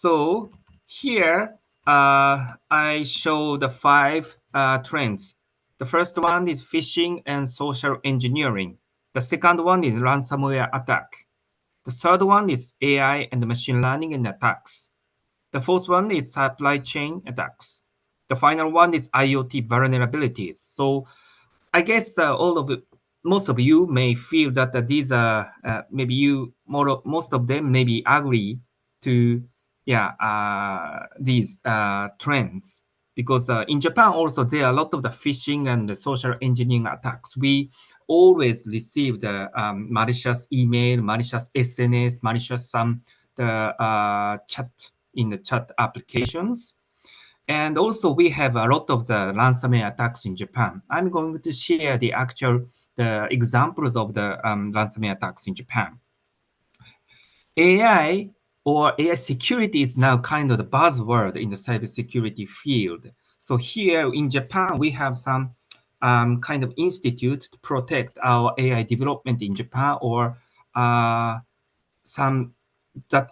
So here I show the 5 trends. The first one is phishing and social engineering. The second one is ransomware attack. The third one is AI and machine learning and attacks. The fourth one is supply chain attacks. The final one is IoT vulnerabilities. So I guess most of you may feel that these are maybe most of them maybe agree to these trends, because in Japan also there are a lot of the phishing and the social engineering attacks. We always receive the malicious email, malicious SNS, malicious chat in the chat applications. And also we have a lot of the ransomware attacks in Japan. I'm going to share the examples of the ransomware attacks in Japan. AI or AI security is now kind of the buzzword in the cybersecurity field. So here in Japan, we have some kind of institute to protect our AI development in Japan, or that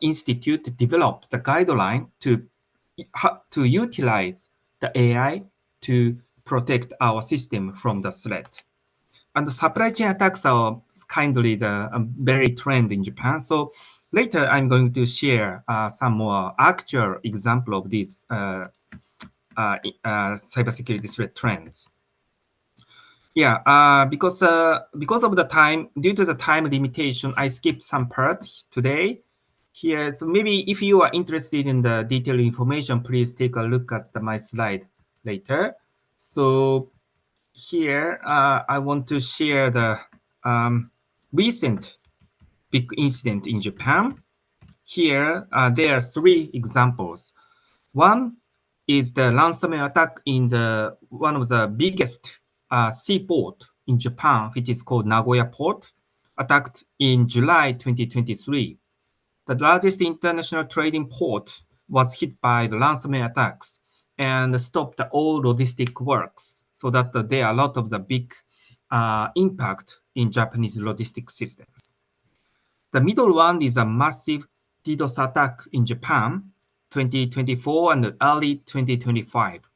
institute developed the guideline to utilize the AI to protect our system from the threat. And the supply chain attacks are kindly the very trend in Japan. So later I'm going to share some more actual example of these cybersecurity threat trends. Yeah, because of the time, due to the time limitation, I skipped some part today. Here, so maybe if you are interested in the detailed information, please take a look at my slide later. So here, I want to share the recent big incident in Japan. Here, there are 3 examples. One is the ransomware attack in one of the biggest seaport in Japan, which is called Nagoya Port, attacked in July 2023. The largest international trading port was hit by the ransomware attacks and stopped all logistic works. So that there are a lot of the big impact in Japanese logistic systems. The middle one is a massive DDoS attack in Japan, 2024 and early 2025.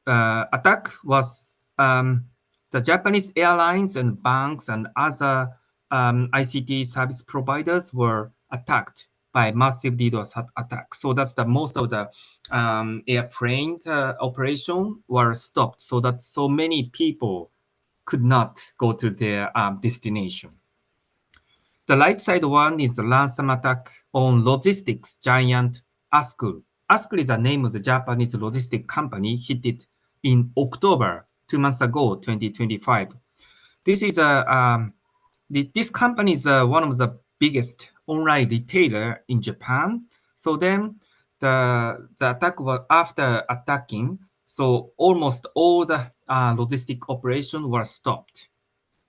Attack was the Japanese airlines and banks and other ICT service providers were attacked by massive DDoS attack. So that's the most of the airplane operation were stopped, so that so many people could not go to their destination. The right side one is a ransom attack on logistics giant Asku. Asku is the name of the Japanese logistic company, hit it in October, 2 months ago, 2025. This is this company is one of the biggest online retailer in Japan. So then the attack was after attacking, so almost all the logistic operation were stopped.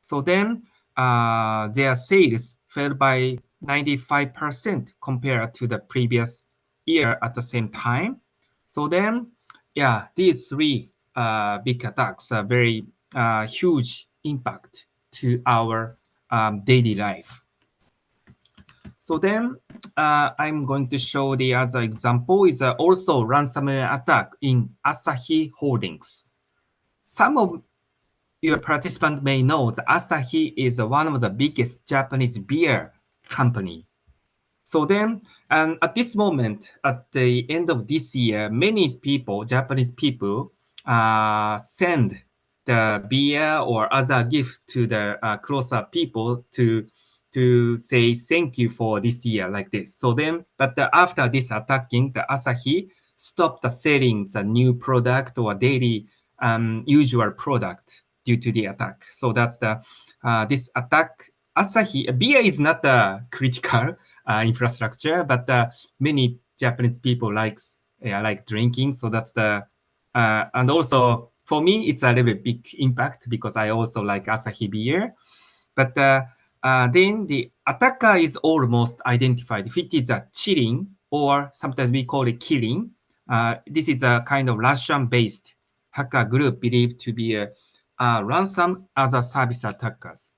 So then their sales fell by 95% compared to the previous year at the same time. So then, yeah, these 3 big attacks are very huge impact to our daily life. So then I'm going to show the other example is also ransomware attack in Asahi Holdings. Some of your participants may know that Asahi is one of the biggest Japanese beer company. So then, and at this moment, at the end of this year, many people, Japanese people, send the beer or other gift to the closer people to say thank you for this year, like this. So then, but after this attacking, the Asahi stopped selling the new product or daily usual product due to the attack. So that's this attack. Asahi beer is not a critical infrastructure, but many Japanese people like drinking. So that's and also for me, it's a little bit big impact because I also like Asahi beer. But then the attacker is almost identified, which is a chilling, or sometimes we call it killing. This is a kind of Russian-based hacker group believed to be a ransom as a service attackers.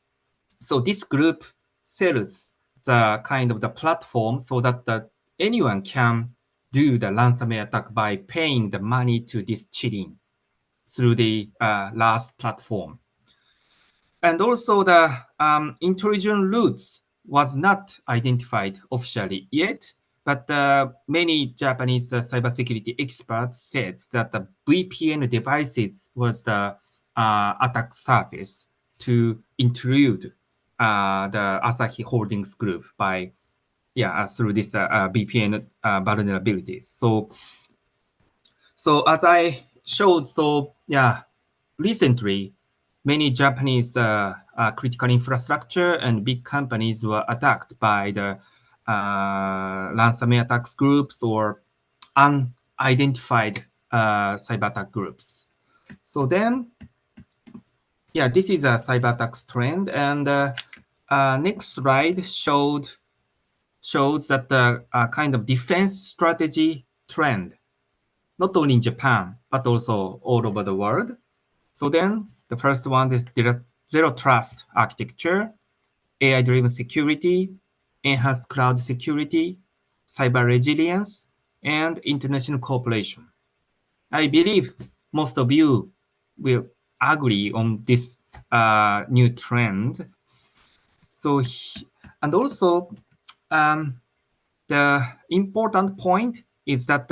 So this group sells the kind of the platform so that anyone can do the ransomware attack by paying the money to this cheating through the last platform. And also the intrusion routes was not identified officially yet, but many Japanese cybersecurity experts said that the VPN devices was the attack surface to intrude the Asahi Holdings Group by through this VPN vulnerabilities. So as I showed, recently many Japanese critical infrastructure and big companies were attacked by the ransomware attacks groups or unidentified cyber attack groups. So then, this is a cyber attacks trend, and next slide shows that the kind of defense strategy trend, not only in Japan, but also all over the world. So then the first one is zero trust architecture, AI-driven security, enhanced cloud security, cyber resilience, and international cooperation. I believe most of you will agree on this new trend. So, and also the important point is that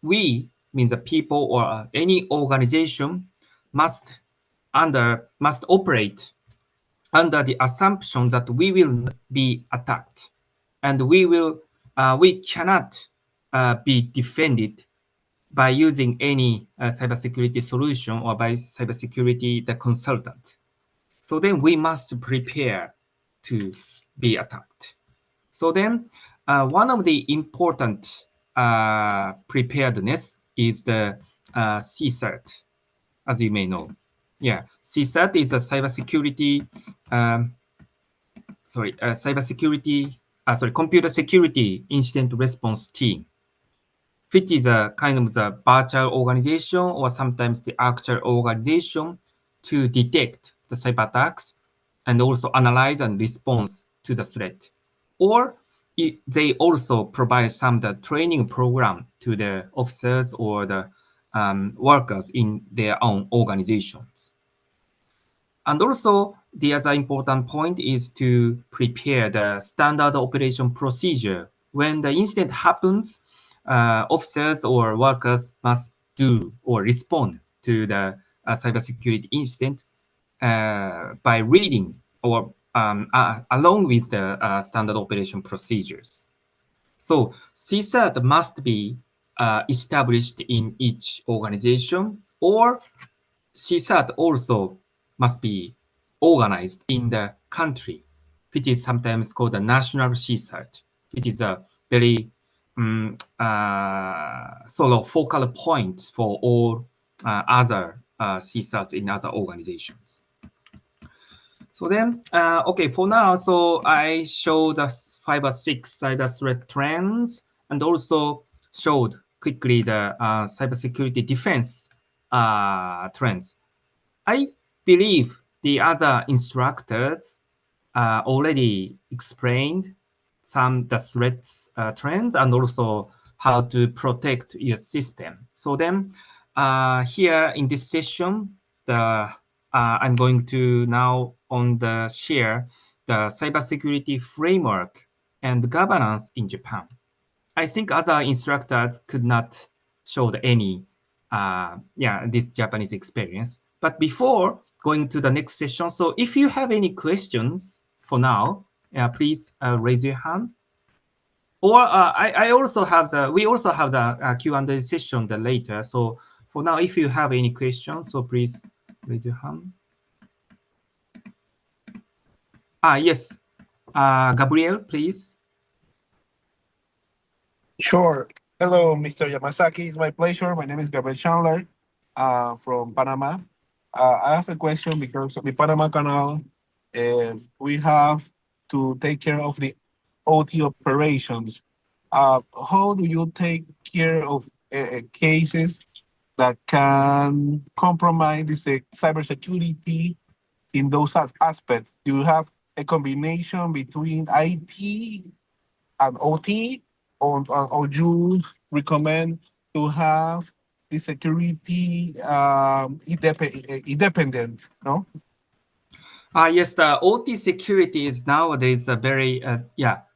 we, means the people or any organization, must operate under the assumption that we will be attacked, and we cannot be defended by using any cybersecurity solution or by cybersecurity the consultant. So then we must prepare to be attacked. So then one of the important preparedness is the CCERT, as you may know. CCERT is a cybersecurity, computer security incident response team, which is a kind of the virtual organization or sometimes the actual organization to detect the cyber attacks and also analyze and respond to the threat. Or they also provide some the training program to the officers or the workers in their own organizations. And also, the other important point is to prepare the standard operation procedure. When the incident happens, officers or workers must do or respond to the cybersecurity incident by reading or along with the standard operation procedures. So CSAT must be established in each organization, or CSAT also must be organized in the country, which is sometimes called the national CSAT, which is a very sort of focal point for all other CSATs in other organizations. So then, okay, for now, so I showed the 5 or 6 cyber threat trends and also showed quickly the cybersecurity defense trends. I believe the other instructors already explained some the threats trends and also how to protect your system. So then here in this session, I'm going to now share the cybersecurity framework and governance in Japan. I think other instructors could not show any this Japanese experience. But before going to the next session, so if you have any questions for now, please raise your hand. Or I also have we also have the Q&A session later. So for now, if you have any questions, so please raise your hand. Yes, Gabriel, please. Sure. Hello, Mr. Yamasaki. It's my pleasure. My name is Gabriel Chandler from Panama. I have a question because of the Panama Canal. We have to take care of the OT operations. How do you take care of cases that can compromise the cybersecurity in those aspects? Do you have a combination between IT and OT, or you recommend to have the security independent? No. Yes, the OT security is nowadays a very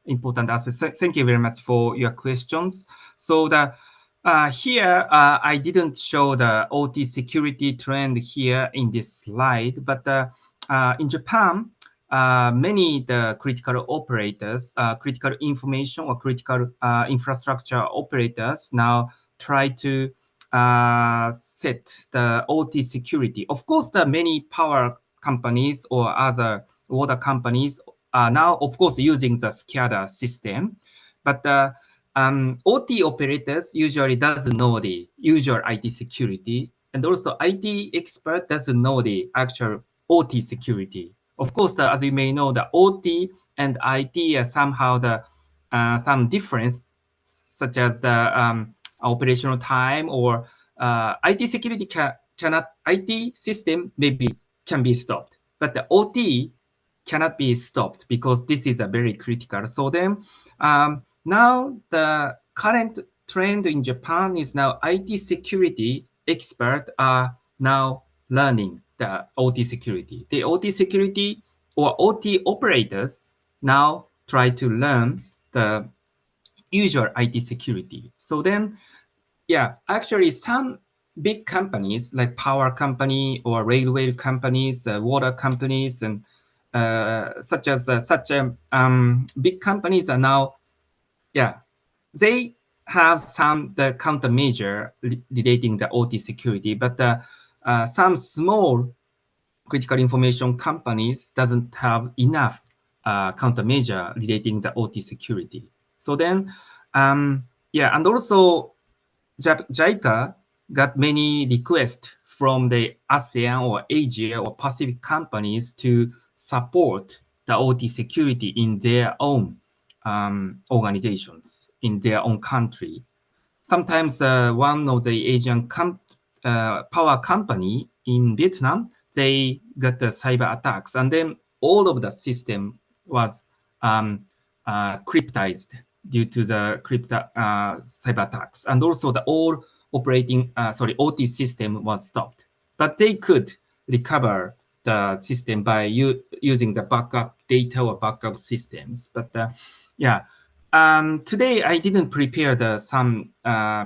important aspect. Thank you very much for your questions. So the here I didn't show the OT security trend here in this slide, but in Japan, many the critical operators, critical information or critical infrastructure operators now try to set the OT security. Of course, the many power companies or other water companies are now, of course, using the SCADA system, but OT operators usually doesn't know the usual IT security, and also IT expert doesn't know the actual OT security. Of course, as you may know, the OT and IT are somehow the some difference, such as the operational time or IT security cannot IT system maybe can be stopped, but the OT cannot be stopped because this is a very critical. So then now the current trend in Japan is now IT security experts are now learning the OT security. The OT security or OT operators now try to learn the usual IT security. So then, yeah, actually some big companies like power company or railway companies, water companies, and such big companies are now, yeah, they have some the countermeasure relating the OT security, but some small critical information companies doesn't have enough countermeasure relating the OT security. So then, yeah, and also JICA got many requests from the ASEAN or Asia or Pacific companies to support the OT security in their own organizations, in their own country. Sometimes one of the Asian power company in Vietnam, they got the cyber attacks, and then all of the system was cryptized due to the cyber attacks, and also the all OT system was stopped. But they could recover the system by using the backup data or backup systems. But yeah, today I didn't prepare some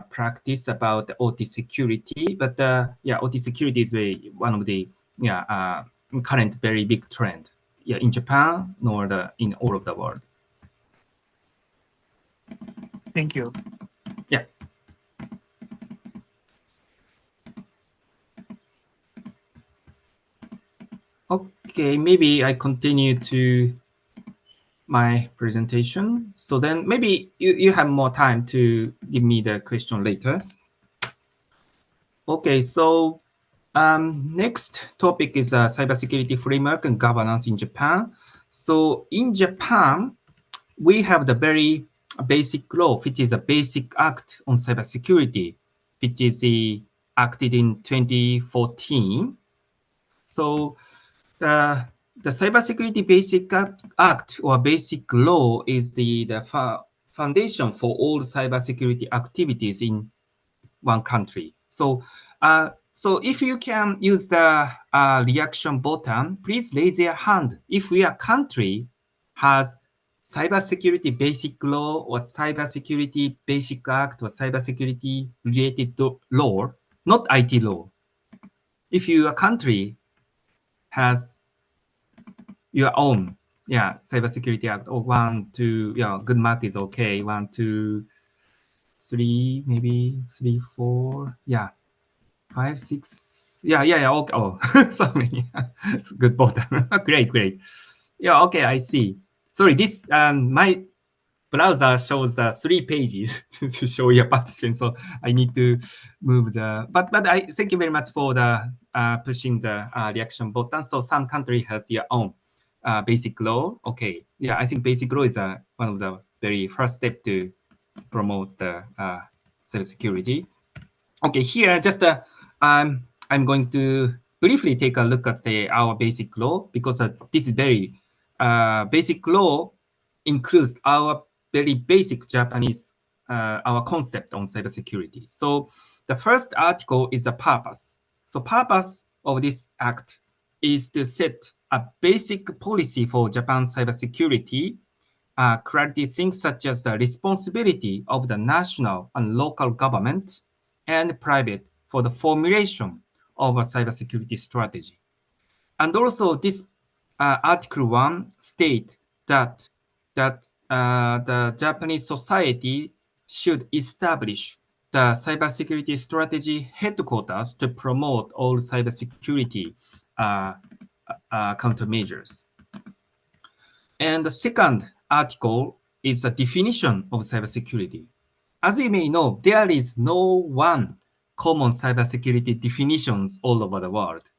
practice about the OT security, but yeah, OT security is one of the current very big trend, yeah, in Japan nor in all of the world. Thank you. Yeah. Okay, maybe I continue to my presentation. So then maybe you have more time to give me the question later. Okay, so next topic is cybersecurity framework and governance in Japan. So in Japan, we have the very basic law, which is a basic act on cybersecurity, which is acted in 2014. So the cybersecurity basic act or basic law is the foundation for all cybersecurity activities in one country. So so if you can use the reaction button, please raise your hand if your country has cybersecurity basic law or cybersecurity basic act or cybersecurity related to law, not IT law. If your country has your own, yeah, cybersecurity act or 1, 2, yeah, good mark is okay. 1, 2, 3, maybe 3, 4, yeah. 5, 6. Yeah. Okay. Oh, so many. Good button. Great. Yeah. Okay. I see. Sorry. This my browser shows 3 pages to show your participants, so I need to move the. But I thank you very much for the pushing the reaction button. So some country has their own basic law. Okay. Yeah. I think basic law is one of the very first step to promote the cybersecurity. Okay, here just I'm going to briefly take a look at our basic law because this is very basic law includes our very basic Japanese our concept on cybersecurity. So the first article is the purpose. So purpose of this act is to set a basic policy for Japan's cybersecurity, clarity things such as the responsibility of the national and local government and private for the formulation of a cybersecurity strategy. And also this Article 1 state that the Japanese society should establish the cybersecurity strategy headquarters to promote all cybersecurity countermeasures. And the second article is the definition of cybersecurity. As you may know, there is no one common cybersecurity definitions all over the world.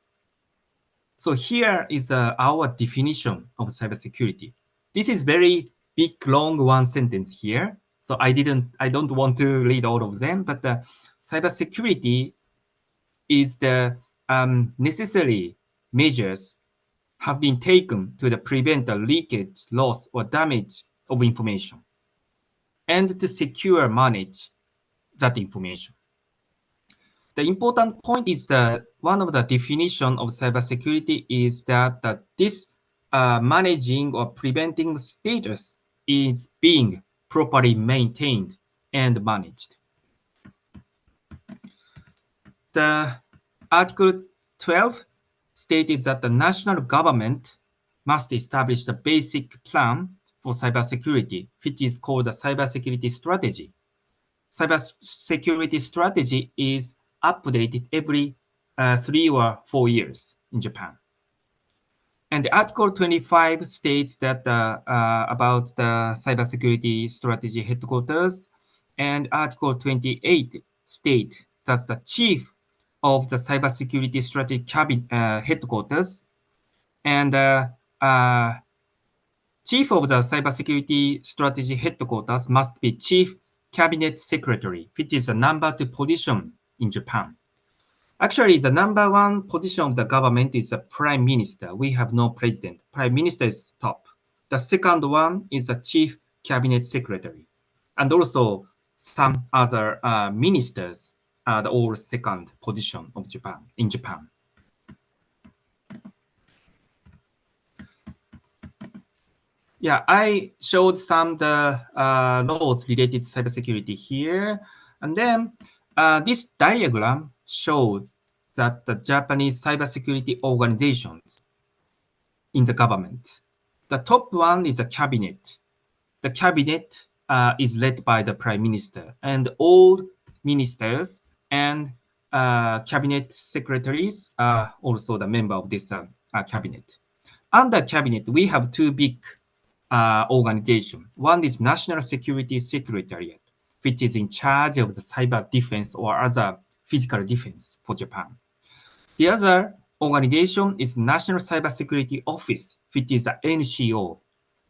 So here is our definition of cybersecurity. This is very big, long one sentence here. So I don't want to read all of them, but cybersecurity is the necessary measures have been taken to prevent the leakage, loss, or damage of information, and to secure manage that information. The important point is that one of the definition of cybersecurity is that this managing or preventing status is being properly maintained and managed. The Article 12 stated that the national government must establish the basic plan for cybersecurity, which is called the cybersecurity strategy. Cybersecurity strategy is updated every 3 or 4 years in Japan. And Article 25 states that about the cybersecurity strategy headquarters, and Article 28 states that the chief of the cybersecurity strategy headquarters and chief of the cybersecurity strategy headquarters must be chief cabinet secretary, which is the number 2 position in Japan. Actually, the number 1 position of the government is the prime minister. We have no president. Prime minister is top. The second one is the chief cabinet secretary. And also some other ministers are the all second position of Japan in Japan. Yeah, I showed some the laws related to cybersecurity here. And then this diagram showed that the Japanese cybersecurity organizations in the government. The top one is the cabinet. The cabinet is led by the prime minister, and all ministers and cabinet secretaries are also the member of this cabinet. Under cabinet, we have 2 big organizations. One is National Security Secretariat, which is in charge of the cyber defense or other physical defense for Japan. The other organization is National Cybersecurity Office, which is the NCO.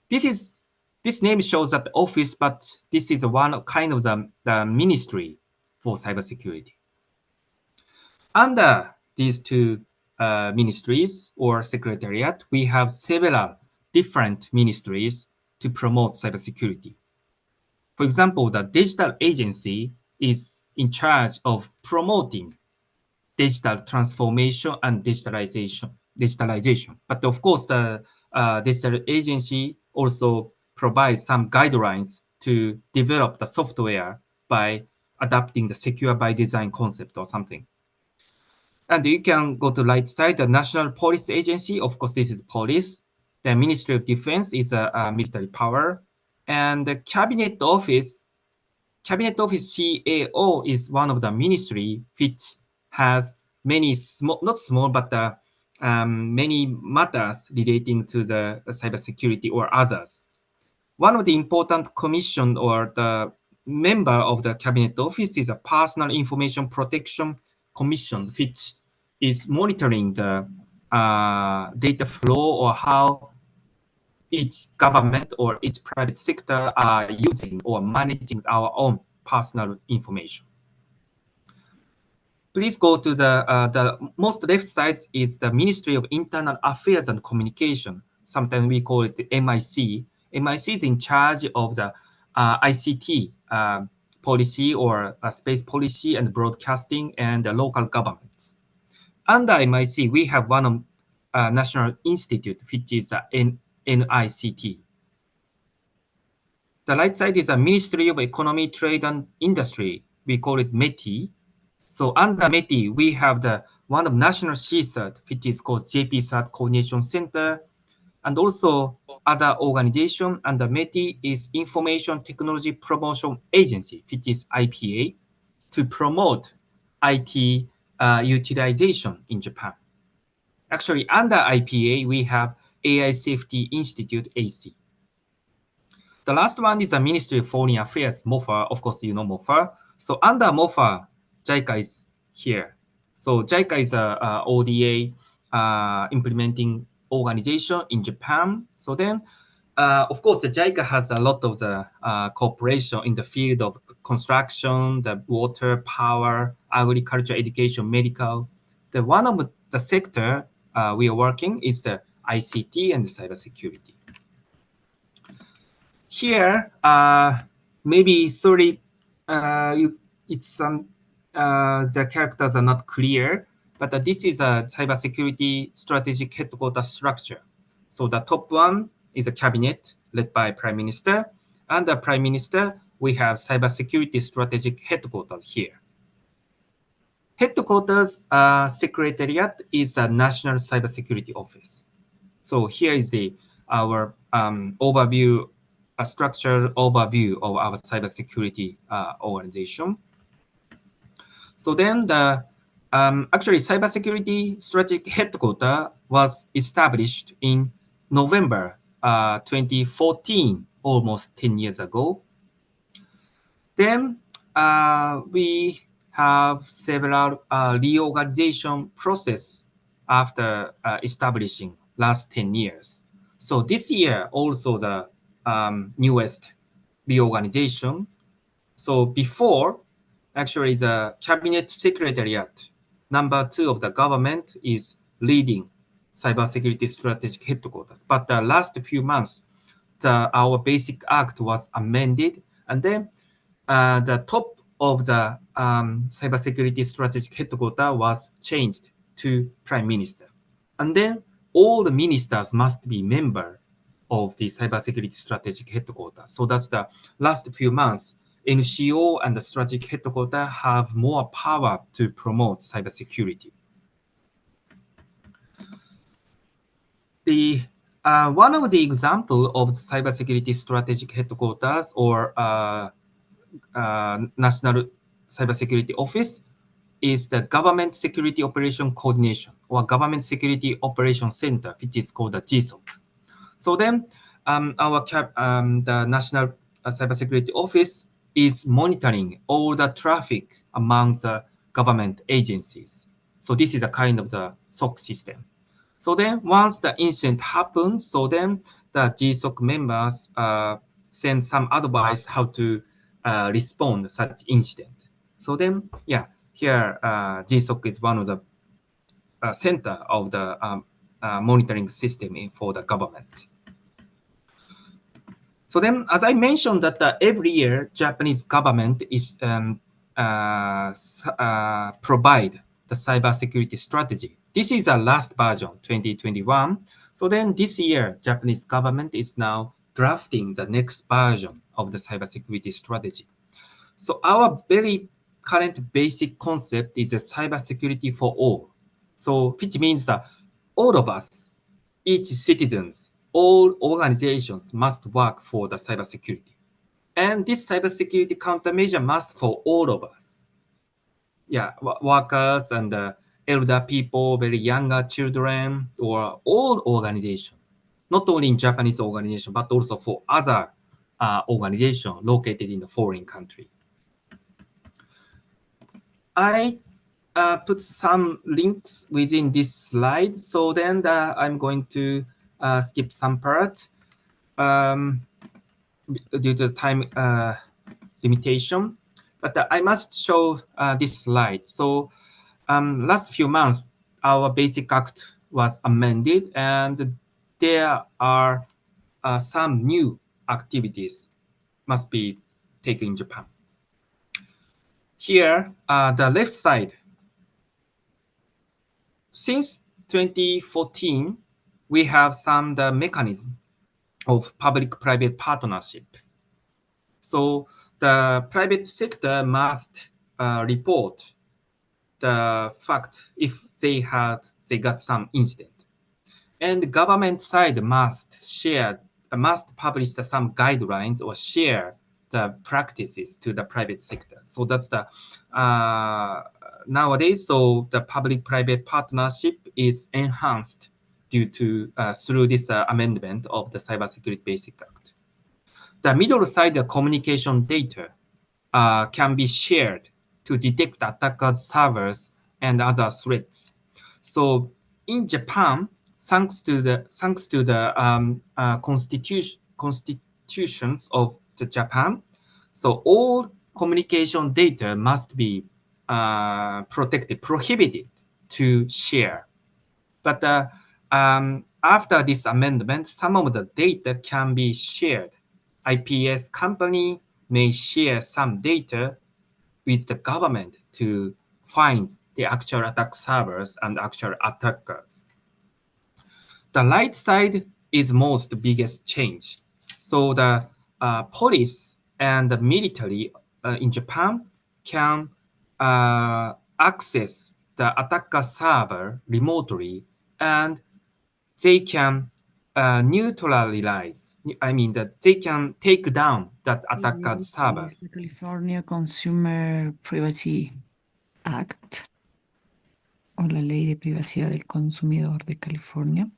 This name shows that office, but this is one kind of the ministry for cybersecurity. Under these 2 ministries or secretariat, we have several different ministries to promote cybersecurity. For example, the digital agency is in charge of promoting digital transformation and digitalization. But of course, the digital agency also provides some guidelines to develop the software by adapting the secure by design concept or something. And you can go to right side, the National Police Agency. Of course, this is police. The Ministry of Defense is a military power. And the Cabinet Office CAO is one of the ministry which has many small, not small, but many matters relating to the cybersecurity or others. One of the important commission or the member of the Cabinet Office is a Personal Information Protection Commission, which is monitoring the data flow or how each government or each private sector are using or managing our own personal information. Please go to the most left side is the Ministry of Internal Affairs and Communication. Sometimes we call it MIC. MIC is in charge of the ICT policy or space policy and broadcasting and local governments. Under MIC, we have one of national institute, which is the NICT. The right side is the Ministry of Economy, Trade and Industry. We call it METI. So under METI, we have the one of national CSAT, which is called JPSAT Coordination Center, and also other organization under METI is Information Technology Promotion Agency, which is IPA, to promote IT utilization in Japan. Actually, under IPA, we have AI Safety Institute, AC. The last one is the Ministry of Foreign Affairs, MOFA. Of course, you know MOFA. So under MOFA, JICA is here. So JICA is a ODA implementing organization in Japan. So then, of course, the JICA has a lot of the cooperation in the field of construction, the water, power, agriculture, education, medical. The one of the sector we are working is the ICT and the cybersecurity. Here, maybe sorry, it's some the characters are not clear, but this is a cybersecurity strategic headquarters structure. So the top one is a cabinet led by Prime Minister. Under Prime Minister, we have cybersecurity strategic headquarters here. Headquarters secretariat is the National Cybersecurity Office. So here is our overview, a structured overview of our cybersecurity organization. So then actually cybersecurity strategic headquarters was established in November 2014, almost 10 years ago. Then we have several reorganization process after establishing last 10 years. So this year also the newest reorganization. So before, actually the cabinet secretariat, number 2 of the government is leading cybersecurity strategic headquarters. But the last few months, our basic act was amended, and then the top of the cybersecurity strategic headquarters was changed to Prime Minister. And then all the ministers must be member of the cybersecurity strategic headquarters. So that's the last few months. NCO and the strategic headquarters have more power to promote cybersecurity. One of the example of the cybersecurity strategic headquarters or National Cybersecurity Office is the Government Security Operation Coordination or Government Security Operation Center, which is called the GSOC. So then the National Cybersecurity Office is monitoring all the traffic among the government agencies. So this is a kind of the SOC system. So then once the incident happens, so then the GSOC members send some advice how to respond to such incident. So then, yeah, here GSOC is one of the center of the monitoring system for the government. So then, as I mentioned that every year, Japanese government is provide the cybersecurity strategy. This is the last version, 2021. So then this year, Japanese government is now drafting the next version of the cybersecurity strategy. So our very current basic concept is a cybersecurity for all. So which means that all of us, each citizens, all organizations must work for the cybersecurity. And this cybersecurity countermeasure must for all of us. Yeah, workers and elder people, very younger children, or all organizations. Not only in Japanese organization, but also for other organizations located in the foreign country. I put some links within this slide. So then I'm going to skip some part due to time limitation. But I must show this slide. So last few months, our basic act was amended, and there are some new activities must be taken in Japan. here, the left side, since 2014, we have some the mechanism of public-private partnership. So the private sector must report the fact if they got some incident, and the government side must publish some guidelines or share the practices to the private sector. So that's the nowadays. So the public-private partnership is enhanced due to through this amendment of the Cybersecurity Basic Act. The middle side, the communication data can be shared to detect attackers' servers and other threats. So in Japan, thanks to the constitutions of the Japan, so all communication data must be prohibited to share. But after this amendment, some of the data can be shared. IPS company may share some data with the government to find the actual attack servers and actual attackers. The right side is most biggest change. So the police and the military in Japan can access the attacker server remotely, and they can neutralize. I mean that they can take down that attacker servers. The California Consumer Privacy Act o la Ley de Privacidad del Consumidor de California.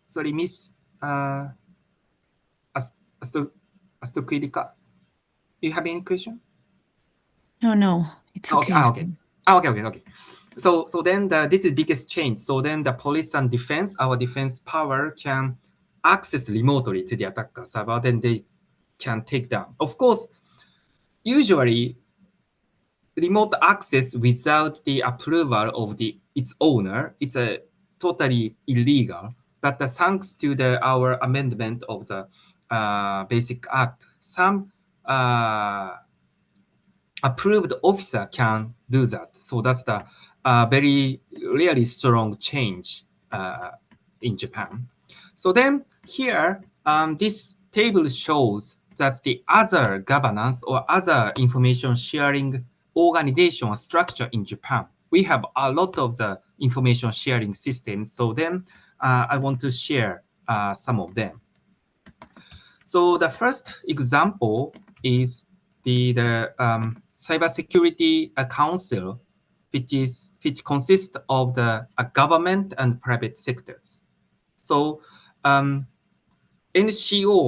Sorry, Miss Astokrika. Do you have any question? No, it's okay. Okay. So then this is biggest change. So then the police and defense, our defense power can access remotely to the attacker server, then they can take down. Of course, usually remote access without the approval of its owner, it's a totally illegal. But thanks to our amendment of the Basic Act, some approved officer can do that. So that's the very really strong change in Japan. So then here, this table shows that the other governance or other information sharing organization or structure in Japan. We have a lot of the information sharing systems. So then I want to share some of them. So the first example is the Cybersecurity Council, which consists of the government and private sectors. So NCO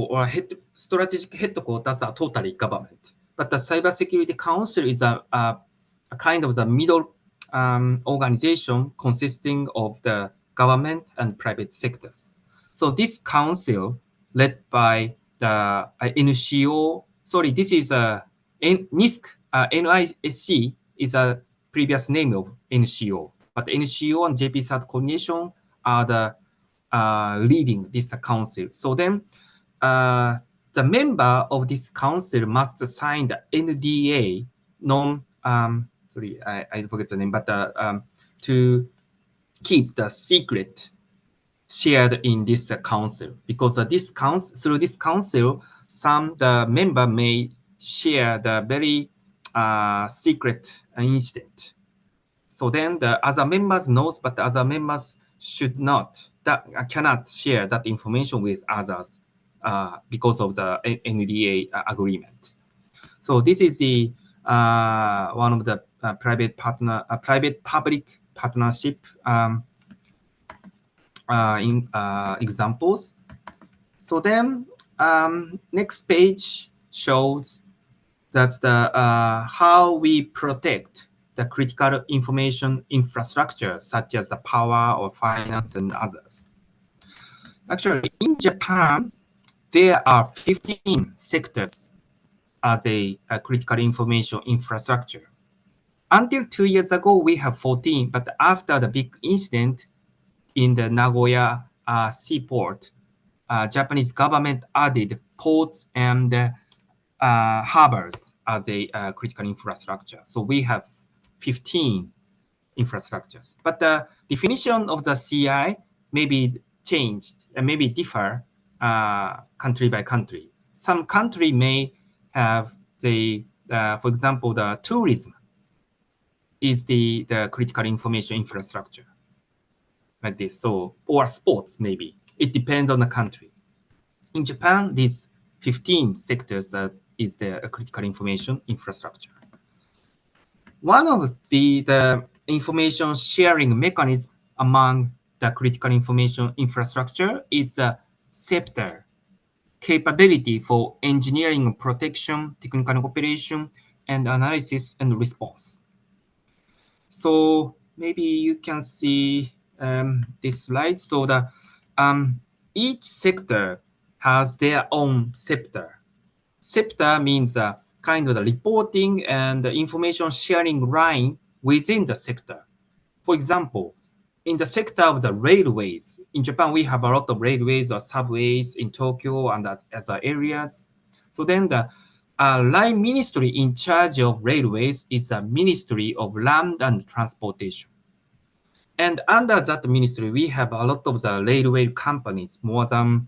or strategic headquarters are totally government, but the Cybersecurity Council is a kind of the middle organization consisting of the government and private sectors. So this council, led by the NCO, sorry, this is NISC, NISC is a previous name of NCO, but NCO and JP-CERT coordination are the leading this council. So then the member of this council must sign the NDA, sorry, I forget the name, but to keep the secret shared in this council, because through this council, the member may share the very secret incident. So then the other members knows, but the other members cannot share that information with others because of the NDA agreement. So this is the one of the private-public partnership examples. So then next page shows that's the how we protect the critical information infrastructure, such as the power or finance and others. Actually, in Japan, there are 15 sectors as a critical information infrastructure. Until 2 years ago, we have 14, but after the big incident in the Nagoya seaport, Japanese government added ports and harbors as a critical infrastructure. So we have 15 infrastructures. But the definition of the CI may be changed and maybe differ country by country. Some country may have for example, the tourism is the critical information infrastructure like this. So, or sports maybe. It depends on the country. In Japan, these 15 sectors is the critical information infrastructure. One of the information sharing mechanism among the critical information infrastructure is the SEPTER, capability for engineering protection, technical operation, and analysis and response. So maybe you can see this slide. So each sector has their own SEPTER. SEPTER means kind of the reporting and the information sharing line within the sector. For example, in the sector of the railways, in Japan, we have a lot of railways or subways in Tokyo and other areas. So then the line ministry in charge of railways is the Ministry of Land and Transportation. And under that ministry, we have a lot of the railway companies, more than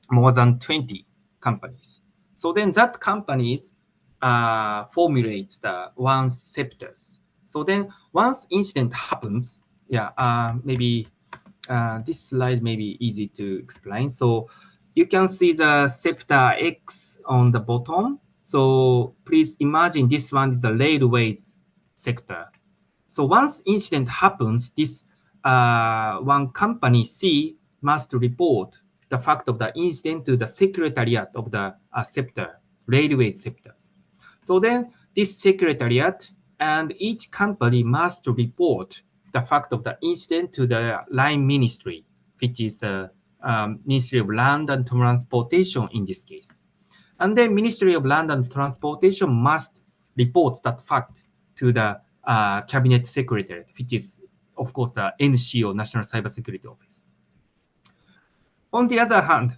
20 companies. So then that companies formulate the one sectors. So then once incident happens, maybe this slide may be easy to explain. So you can see the sector X on the bottom. So please imagine this one is the railways sector. So once incident happens, this one company C must report the fact of the incident to the secretariat of the sector, railway sectors. So then this secretariat and each company must report the fact of the incident to the line ministry, which is Ministry of Land and Transportation in this case. And then Ministry of Land and Transportation must report that fact to the Cabinet Secretariat, which is, of course, the NCO, National Cybersecurity Office. On the other hand,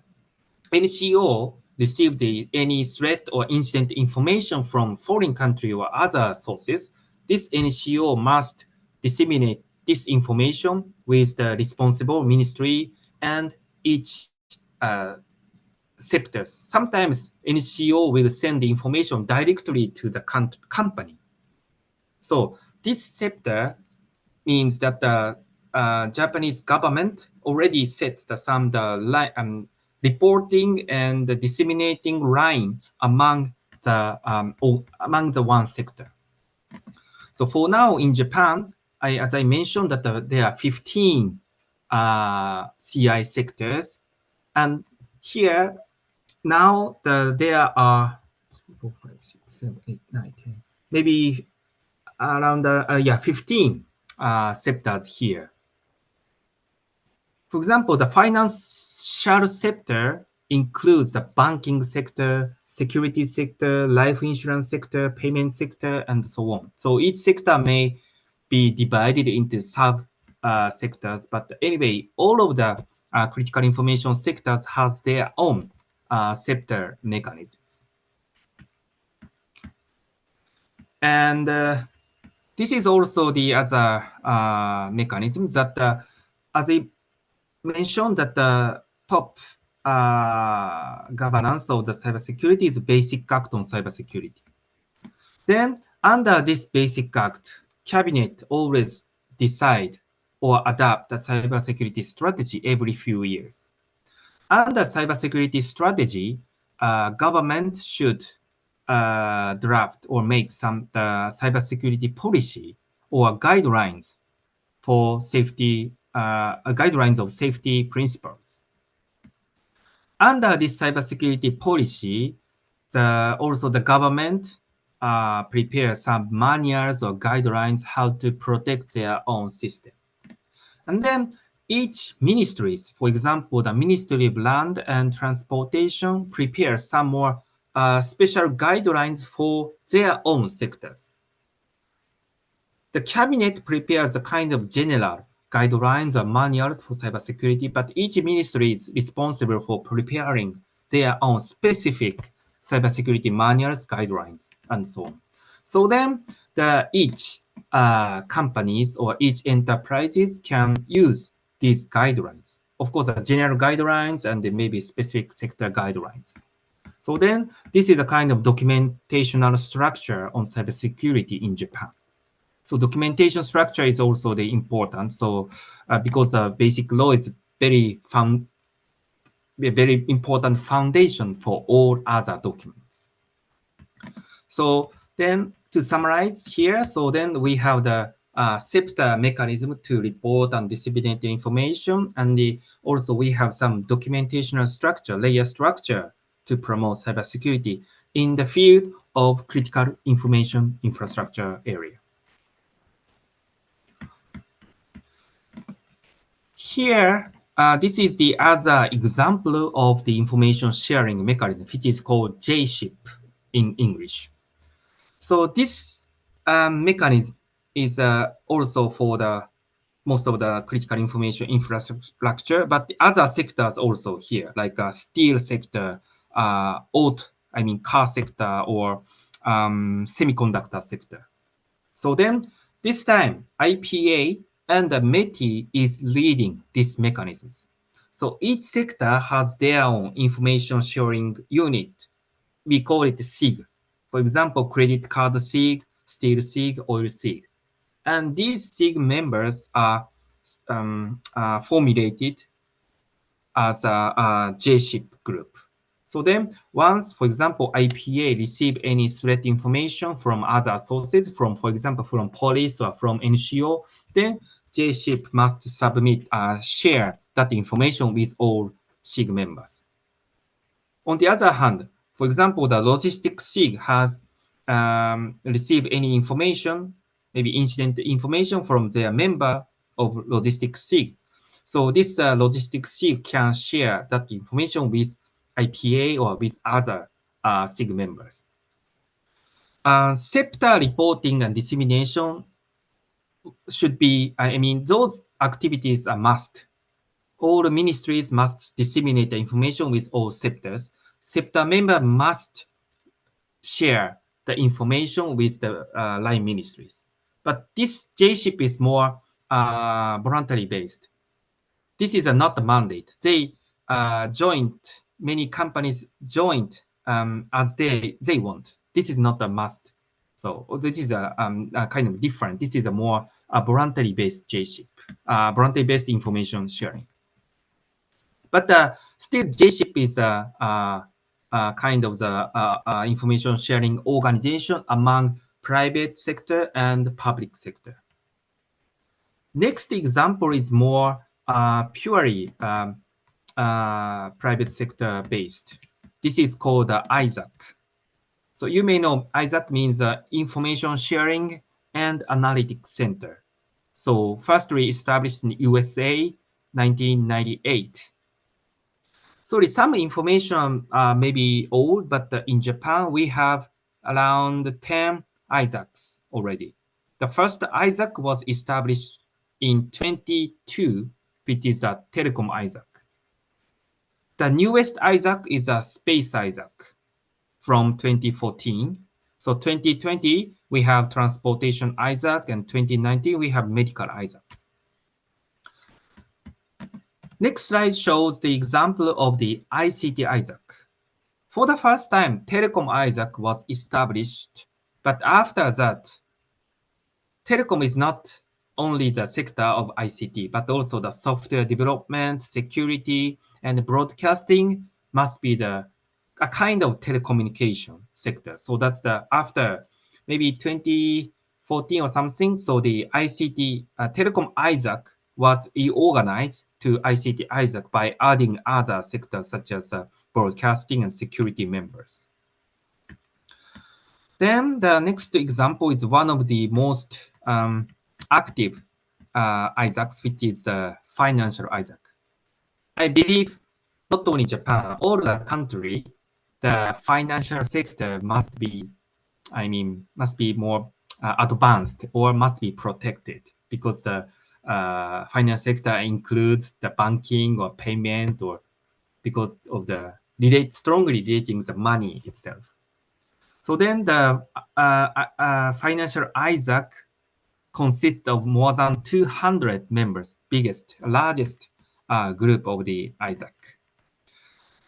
NCO received any threat or incident information from foreign country or other sources. This NCO must disseminate this information with the responsible ministry and each sectors. Sometimes NCO will send the information directly to the company. So this sector means that the Japanese government already sets some reporting and the disseminating line among the one sector. So for now in Japan, as I mentioned, that there are 15 CI sectors, and here now there are 4, 5, 6, 7, 8, 9, 10, maybe around 15 sectors here. For example, the financial sector includes the banking sector, security sector, life insurance sector, payment sector, and so on. So each sector may be divided into sub sectors, but anyway, all of the critical information sectors has their own sector mechanisms. And this is also the other mechanism that, as I mentioned, that the top governance of the cybersecurity is Basic Act on Cybersecurity. Then, under this Basic Act, Cabinet always decide or adapt the cybersecurity strategy every few years. Under cybersecurity strategy, government should draft or make some cybersecurity policy or guidelines for safety, guidelines of safety principles. Under this cybersecurity policy, also the government prepares some manuals or guidelines how to protect their own system. And then each ministries, for example, the Ministry of Land and Transportation prepares some more special guidelines for their own sectors. The cabinet prepares a kind of general guidelines or manuals for cybersecurity, but each ministry is responsible for preparing their own specific cybersecurity manuals, guidelines, and so on. So then each companies or each enterprises can use these guidelines. Of course, general guidelines and maybe specific sector guidelines. So then this is a kind of documentational structure on cybersecurity in Japan. So documentation structure is also the important. So because basic law is very important foundation for all other documents. So then to summarize here, so then we have the SEPTA mechanism to report and disseminate the information. And also we have some documentational structure, layer structure to promote cybersecurity in the field of critical information infrastructure area. Here, this is the other example of the information sharing mechanism, which is called JSHIP in English. So this mechanism is also for the most of the critical information infrastructure, but the other sectors also here, like steel sector, car sector, or semiconductor sector. So then this time, IPA and the METI is leading these mechanisms. So each sector has their own information sharing unit. We call it SIG. For example, credit card SIG, steel SIG, oil SIG. And these SIG members are formulated as a JSHIP group. So then once, for example, IPA receive any threat information from other sources, from, for example, from police or from NCO, then JSHIP must submit, share that information with all SIG members. On the other hand, for example, the logistics SIG has received any information, maybe incident information from their member of logistics SIG. So this logistics SIG can share that information with IPA or with other SIG members. SEPTA reporting and dissemination should be, those activities are must. All ministries must disseminate the information with all SEPTAs. SEPTA member must share the information with the line ministries. But this JSHIP is more voluntary based. This is not a mandate. They many companies joined as they want. This is not a must. So this is a kind of different. This is a more voluntary based JSHIP, voluntary based information sharing. But still, JSHIP is a kind of the information sharing organization among private sector and public sector. Next example is more purely private sector based. This is called ISAC. So you may know ISAC means Information Sharing and Analytics Center. So firstly established in USA, 1998. Sorry, some information may be old, but in Japan, we have around 10 ISACs already. The first ISAC was established in 22, which is a telecom ISAC. The newest ISAC is a space ISAC from 2014. So 2020, we have transportation ISAC, and 2019, we have medical ISACs. Next slide shows the example of the ICT ISAC. For the first time, telecom ISAC was established, but after that, telecom is not only the sector of ICT, but also the software development, security, and broadcasting must be a kind of telecommunication sector. So that's after maybe 2014 or something. So the ICT, telecom ISAC was reorganized to ICT ISAC by adding other sectors such as broadcasting and security members. Then the next example is one of the most active ISACs, which is the financial ISAC. I believe not only Japan, all the country, the financial sector must be more advanced or must be protected, because the finance sector includes the banking or payment, or because of the strongly relating the money itself. So then the financial Isaac consists of more than 200 members, largest group of the Isaac.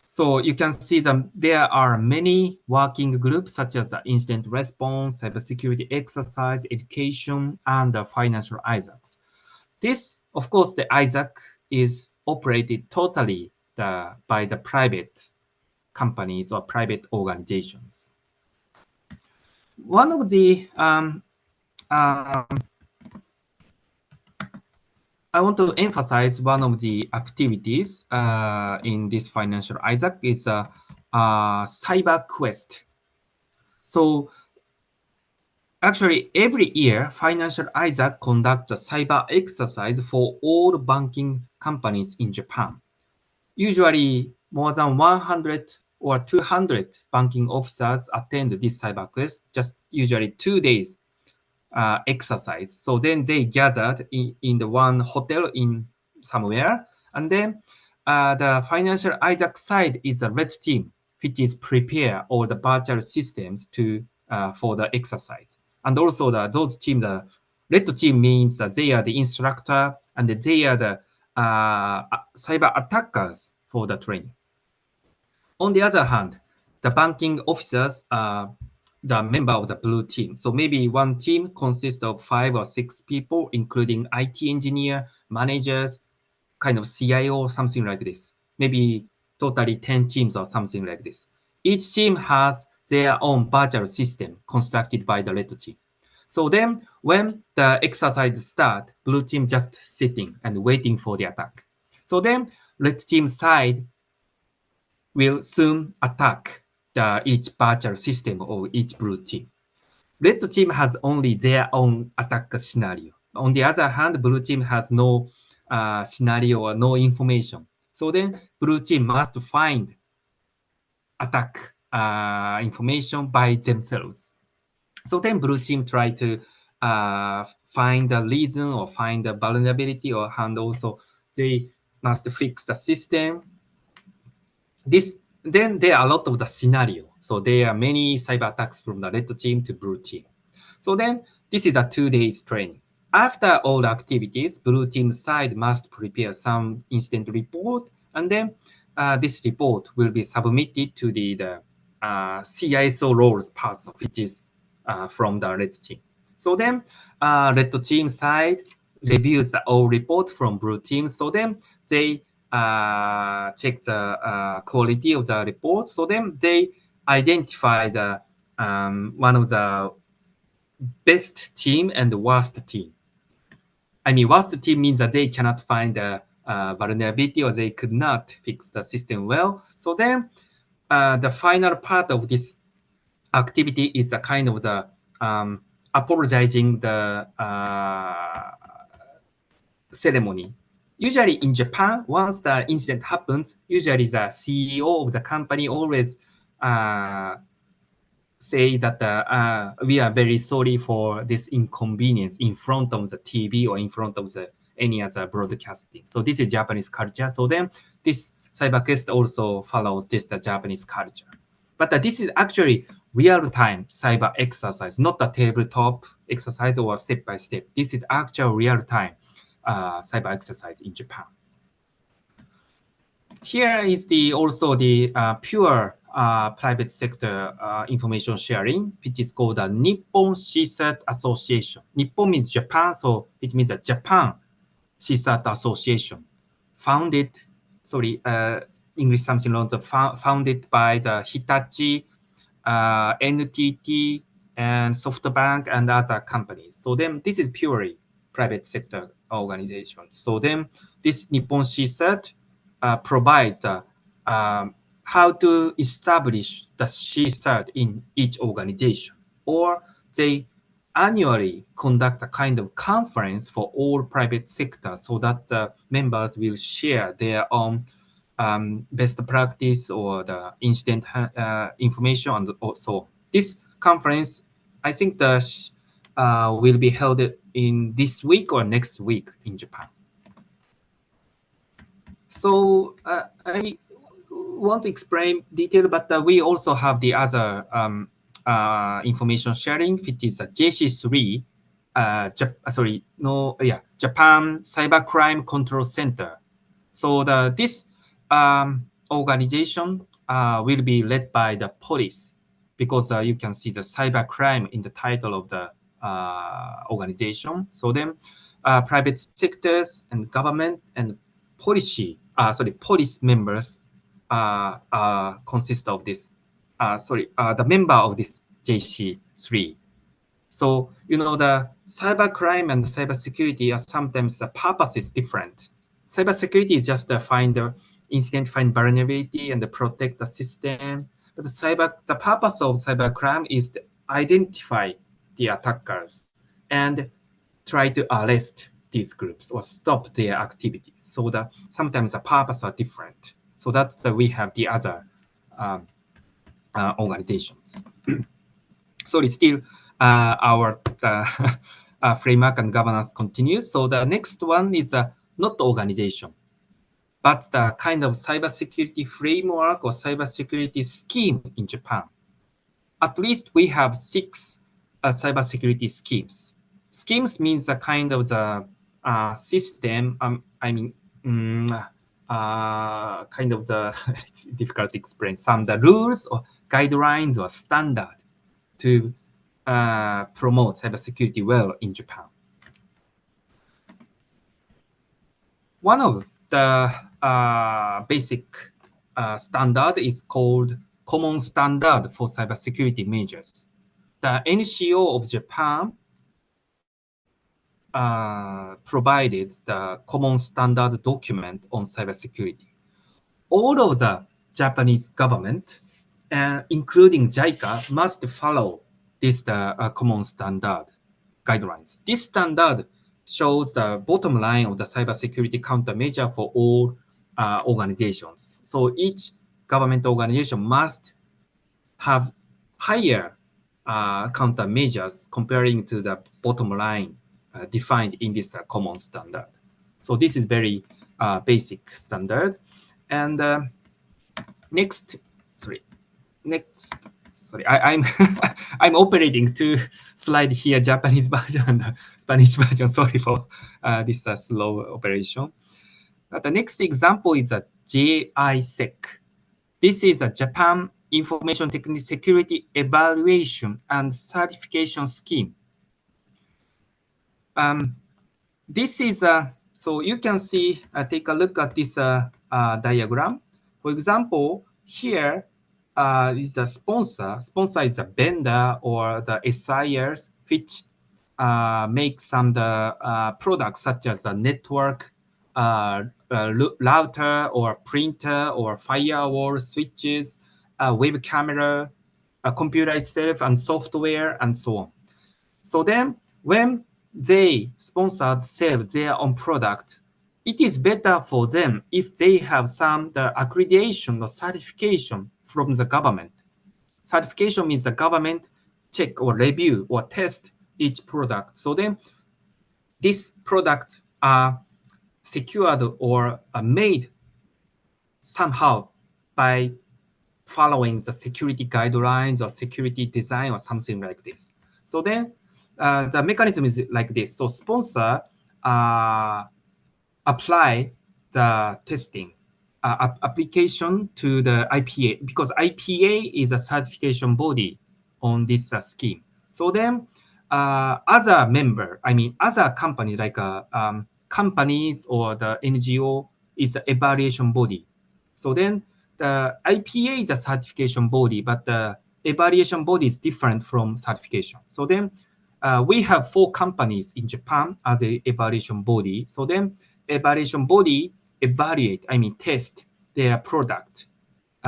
So you can see that there are many working groups such as the incident response, cybersecurity exercise, education, and the financial Isaacs. This, of course, the Isaac is operated totally by the private companies or private organizations. One of the I want to emphasize one of the activities in this financial Isaac is Cyber Quest. So actually, every year, Financial Isaac conducts a cyber exercise for all banking companies in Japan. Usually, more than 100 or 200 banking officers attend this cyber quest, just usually 2 days exercise. So then they gathered in the one hotel in somewhere. And then the Financial Isaac side is a red team, which is prepare all the virtual systems for the exercise. And also those teams, the red team means that they are the instructor and they are the cyber attackers for the training. On the other hand, the banking officers are the member of the blue team. So maybe one team consists of 5 or 6 people, including IT engineer, managers, kind of CIO, something like this. Maybe totally 10 teams or something like this. Each team has their own virtual system constructed by the red team. So then when the exercise starts, blue team just sitting and waiting for the attack. So then red team side will soon attack each virtual system or each blue team. Red team has only their own attack scenario. On the other hand, blue team has no scenario or no information. So then blue team must find attack information by themselves. So then blue team try to find the reason or find the vulnerability, and also they must fix the system. Then there are a lot of the scenario. So there are many cyber attacks from the red team to blue team. So then this is a 2 days training. After all activities, blue team side must prepare some incident report, and then this report will be submitted to the CISO roles person, which is from the red team. So then red team side reviews the all report from blue team. So then they check the quality of the report. So then they identify the one of the best team and the worst team. I mean, worst team means that they cannot find the vulnerability or they could not fix the system well. So then the final part of this activity is a kind of the apologizing the ceremony. Usually in Japan, once the incident happens, usually the CEO of the company always say that we are very sorry for this inconvenience in front of the TV or in front of any other broadcasting. So this is Japanese culture. So then this CyberQuest also follows the Japanese culture. But this is actually real-time cyber exercise, not a tabletop exercise or step-by-step. This is actual real-time cyber exercise in Japan. Here is also the pure private sector information sharing, which is called the Nippon CSAT Association. Nippon means Japan, so it means the Japan CSAT Association. English something wrong, founded by the Hitachi, NTT, and SoftBank, and other companies. So then this is purely private sector organization. So then this Nippon CSAT provides the how to establish the CSAT in each organization, or they annually conduct a kind of conference for all private sector so that the members will share their own best practice or the incident information. And also this conference, I think will be held in this week or next week in Japan. So want to explain detail, but we also have the other information sharing, which is JC3. Japan Cybercrime Control Center. So this organization will be led by the police, because you can see the cybercrime in the title of the organization. So then private sectors and government and police members consist of this, the member of this JC3. So, the cybercrime and cybersecurity are sometimes the purpose is different. Cybersecurity is just to find the incident, find vulnerability, and protect the system. But the purpose of cybercrime is to identify the attackers and try to arrest these groups or stop their activities. So sometimes the purpose are different. So that's we have the other organizations. Sorry, still our framework and governance continues. So the next one is not organization, but the kind of cybersecurity framework or cybersecurity scheme in Japan. At least we have 6 cybersecurity schemes. Schemes means a kind of the system. Kind of the it's difficult to explain. Some the rules or guidelines or standard to promote cybersecurity well in Japan. One of the basic standard is called Common Standard for Cybersecurity Measures. The NCO of Japan provided the Common Standard document on cybersecurity. All of the Japanese government, including JICA, must follow this Common Standard guidelines. This standard shows the bottom line of the cybersecurity countermeasure for all organizations. So each government organization must have higher countermeasures comparing to the bottom line defined in this common standard. So this is very basic standard. And I'm I'm operating 2 slides here, Japanese version and Spanish version. Sorry for this slow operation. The next example is a JISEC. This is a Japan Information Technology Security Evaluation and Certification Scheme. This is so you can see, take a look at this diagram. For example, here is the sponsor. Sponsor is a vendor or the SIers which make some products such as a network, router or printer or firewall switches, web camera, a computer itself, and software, and so on. So then when they sell their own product, it is better for them if they have some accreditation or certification from the government. Certification means the government check or review or test each product. So then this product are secured or made somehow by following the security guidelines or security design or something like this. So then the mechanism is like this. So sponsor apply the testing application to the IPA, because IPA is a certification body on this scheme. So then other company like companies or the NGO is the evaluation body. So then the IPA is a certification body, but the evaluation body is different from certification. So then we have 4 companies in Japan as a evaluation body. So then evaluation body test their product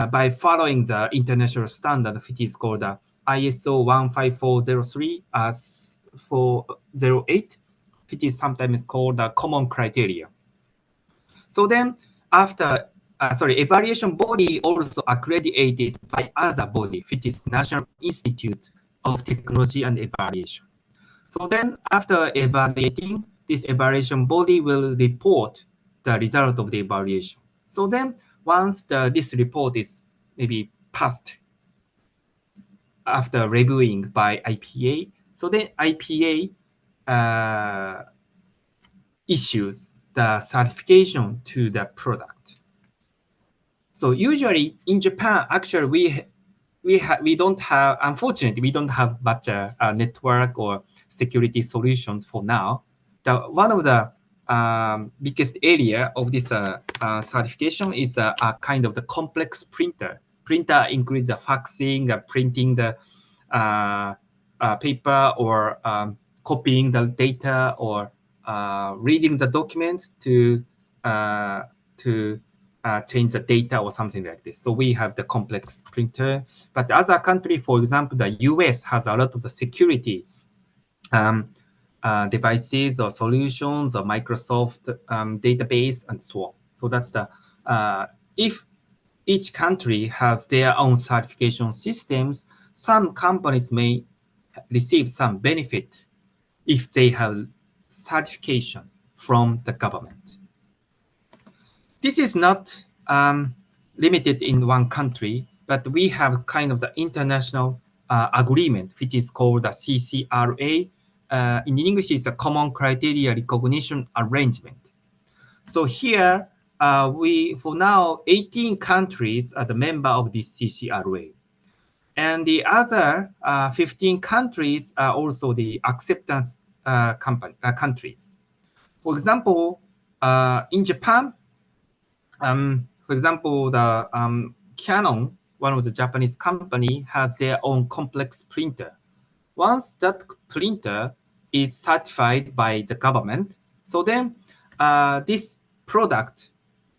by following the international standard, which is called ISO 15403-408, which is sometimes called the common criteria. So then after, evaluation body also accredited by other body, which is National Institute of Technology and Evaluation. So then after evaluating, this evaluation body will report the result of the evaluation. So then once this report is maybe passed after reviewing by IPA, so then IPA issues the certification to the product. So usually in Japan, actually we don't have, unfortunately, we don't have much network or security solutions for now. One of the biggest area of this certification is a kind of the complex printer. Printer includes the faxing, printing the paper, or copying the data, or reading the documents to change the data or something like this. So we have the complex printer. But the other country, for example, the US has a lot of the security devices or solutions or Microsoft database and so on. So that's the, if each country has their own certification systems, some companies may receive some benefit if they have certification from the government. This is not limited in one country, but we have kind of the international agreement, which is called the CCRA. In English, it's a Common Criteria Recognition Arrangement. So here, for now, 18 countries are the member of this CCRA. And the other 15 countries are also the acceptance countries. For example, in Japan, for example, the Canon, one of the Japanese company, has their own complex printer. Once that printer is certified by the government, so then this product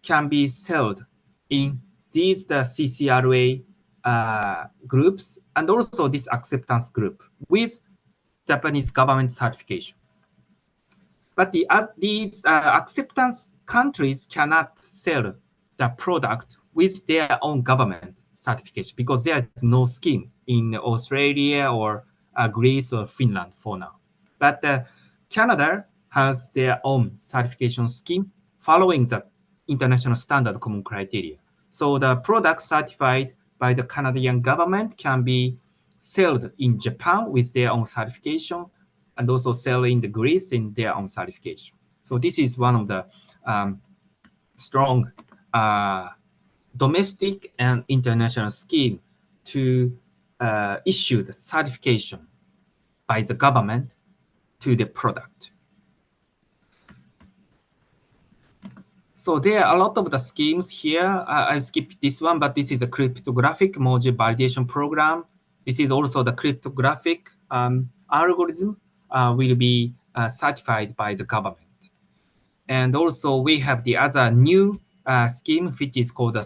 can be sold in these the CCRA groups, and also this acceptance group with Japanese government certifications. But these acceptance countries cannot sell the product with their own government certification because there is no scheme in Australia or Greece or Finland for now. But Canada has their own certification scheme following the international standard common criteria. So the product certified by the Canadian government can be sold in Japan with their own certification, and also sell in the Greece in their own certification. So this is one of the strong domestic and international scheme to issue the certification by the government to the product. So there are a lot of the schemes here. I skipped this one, but this is a cryptographic module validation program. This is also the cryptographic algorithm will be certified by the government. And also we have the other new scheme, which is called the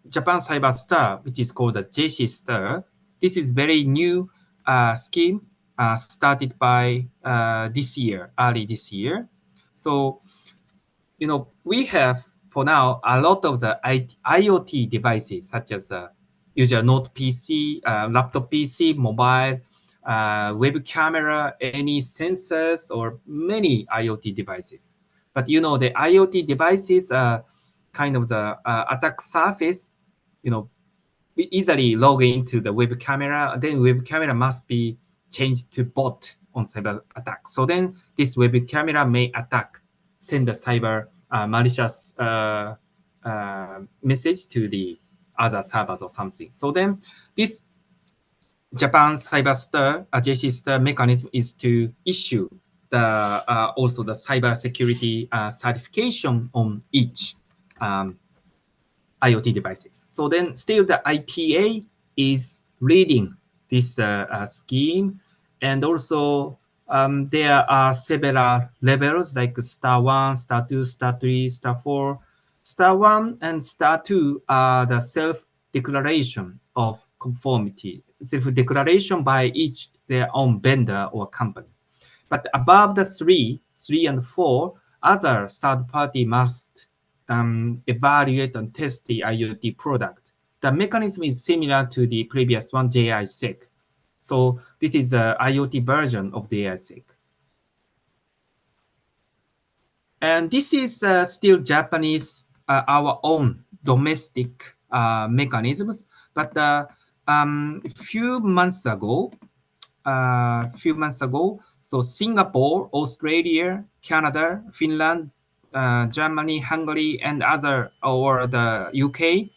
Japan Cyber Star, which is called the JC Star. This is very new scheme started by early this year. So, we have for now a lot of the IoT devices, such as usual note PC, laptop PC, mobile, web camera, any sensors, or many IoT devices. But the IoT devices are kind of the attack surface. We easily log into the web camera. Then web camera must be changed to bot on cyber attack. So then this web camera may send a cyber malicious message to the other servers or something. So then this Japan Cyber Star, JC Star mechanism is to issue also the cyber security certification on each IoT devices. So then still the IPA is leading this scheme. And also there are several levels like Star 1, Star 2, Star 3, Star 4. Star 1 and Star 2 are the self-declaration of conformity, self-declaration by each their own vendor or company. But above the 3 and 4, other third party must evaluate and test the IoT product. The mechanism is similar to the previous one, JISEC. So this is the IoT version of the JISEC. And this is still Japanese, our own domestic mechanisms. But few months ago, so Singapore, Australia, Canada, Finland, Germany, Hungary, and other, or the UK,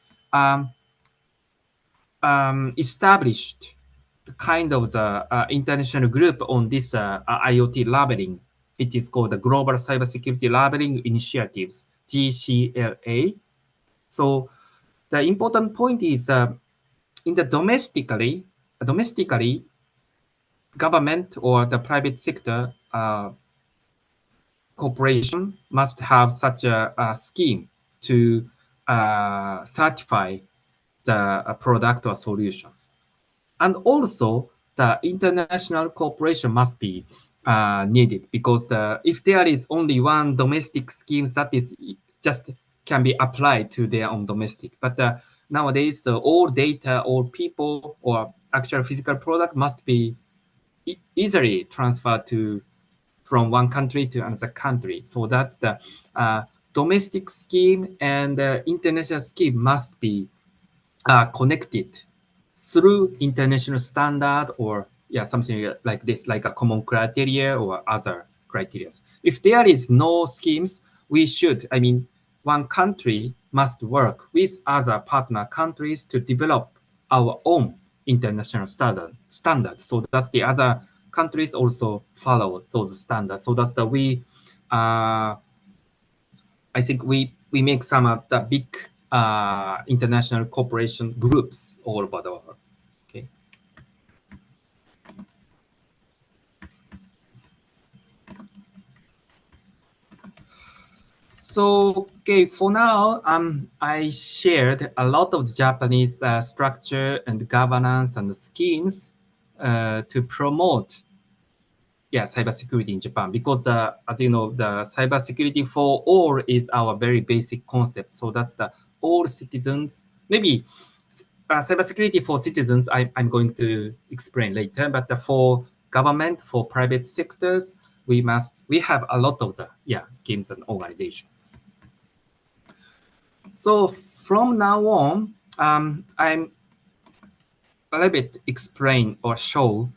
established the kind of the international group on this IoT labeling. It is called the Global Cybersecurity Labeling Initiatives, GCLA. So the important point is in the domestically, government or the private sector corporation must have such a scheme to certify the product or solutions. And also, the international cooperation must be needed, because if there is only one domestic scheme that is just can be applied to their own domestic. But nowadays, all data, all people, or actual physical product must be easily transferred from one country to another country. So that the domestic scheme and the international scheme must be connected through international standard, or something like this, like a common criteria or other criteria. If there is no schemes, one country must work with other partner countries to develop our own international standard. So that the other countries also follow those standards. So that's I think we make some of the big international cooperation groups all over the world. Okay. So, okay, for now, I shared a lot of the Japanese structure and governance and schemes to promote cybersecurity in Japan, because as you know, the cybersecurity for all is our very basic concept. So that's the all citizens. Maybe cybersecurity for citizens, I'm going to explain later. But for government, for private sectors, we have a lot of the schemes and organizations. So from now on, I'm a little bit explain or show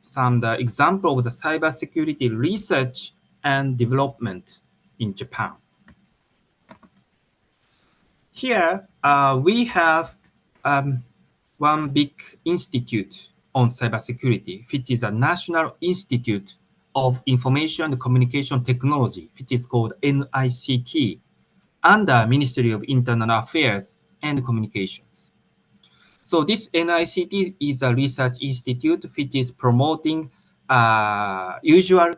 some the example of the cybersecurity research and development in Japan. Here we have one big institute on cybersecurity, which is a National Institute of Information and Communication Technology, which is called NICT, under Ministry of Internal Affairs and Communications. So this NICT is a research institute which is promoting usual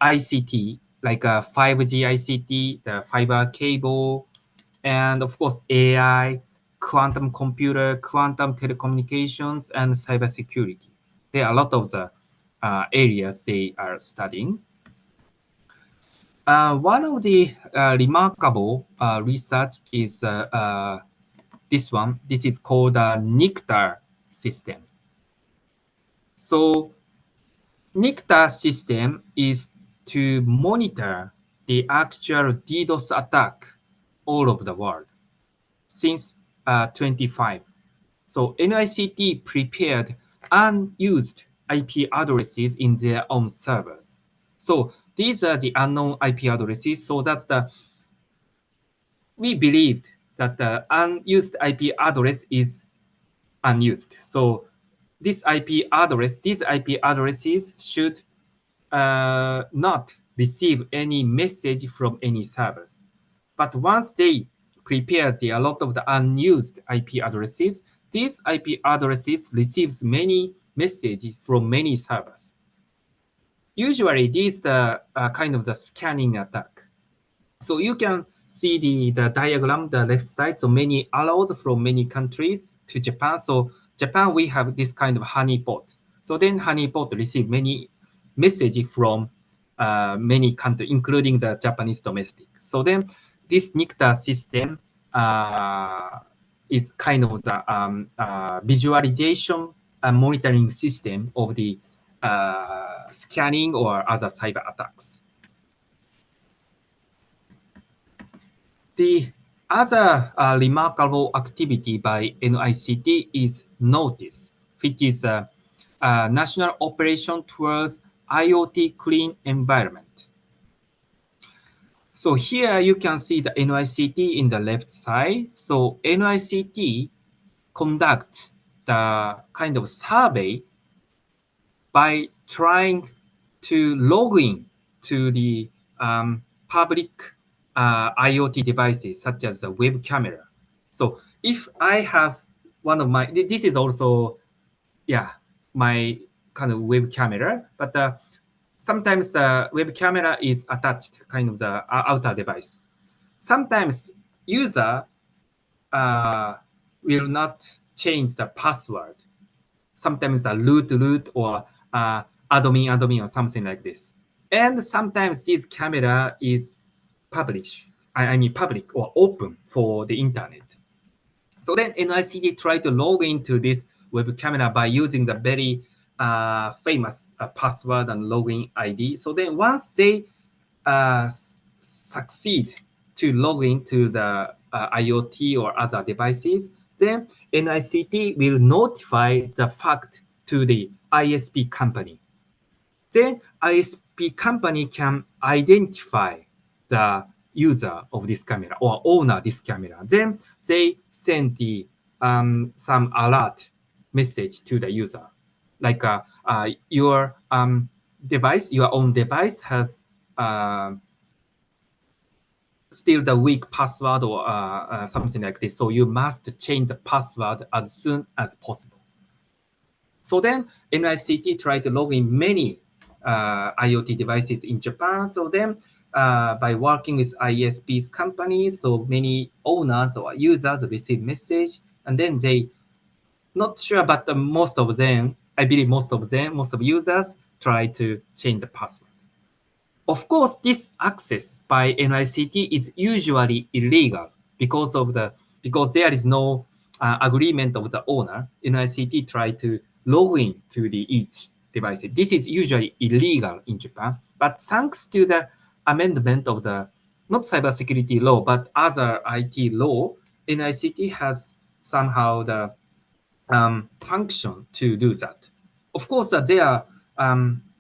ICT, like 5G ICT, the fiber cable, and of course AI, quantum computer, quantum telecommunications, and cybersecurity. There are a lot of the areas they are studying. One of the remarkable research is this one. This is called a NICTAR system. So NICTAR system is to monitor the actual DDoS attack all over the world since 25. So NICT prepared unused IP addresses in their own servers. So these are the unknown IP addresses. So that's we believed that the unused IP address is unused. So these IP addresses should not receive any message from any servers. But once they prepare a lot of the unused IP addresses, these IP addresses receives many messages from many servers. Usually, these the kind of the scanning attack. So you can see the diagram, the left side. So many arrows from many countries to Japan. So Japan, we have this kind of honeypot. So then honeypot receive many messages from many countries, including the Japanese domestic. So then this NICTAR system is kind of the visualization and monitoring system of the scanning or other cyber attacks. The other remarkable activity by NICT is Notice, which is a national operation towards IoT clean environment. So here you can see the NICT in the left side. So NICT conduct the kind of survey by trying to log in to the public IoT devices such as the web camera. So if I have one of my, this is also, yeah, my kind of web camera, but sometimes the web camera is attached, kind of the outer device. Sometimes user will not change the password. Sometimes a root or admin or something like this. And sometimes this camera is published, I mean public or open for the internet. So then NICT tried to log into this web camera by using the very famous password and login ID. So then once they succeed to log into the IoT or other devices, then NICT will notify the fact to the ISP company. Then ISP company can identify the user of this camera or owner of this camera. Then they send the some alert message to the user, like your device, your own device has still the weak password or something like this. So you must change the password as soon as possible. So then NICT tried to log in many IoT devices in Japan. So then by working with ISPs companies, so many owners or users receive message, and then they, not sure, but most of them, I believe most of users try to change the password. Of course, this access by NICT is usually illegal because there is no agreement of the owner. NICT try to log in to the each device. This is usually illegal in Japan, but thanks to the amendment of the not cybersecurity law but other IT law, NICT has somehow the function to do that. Of course, their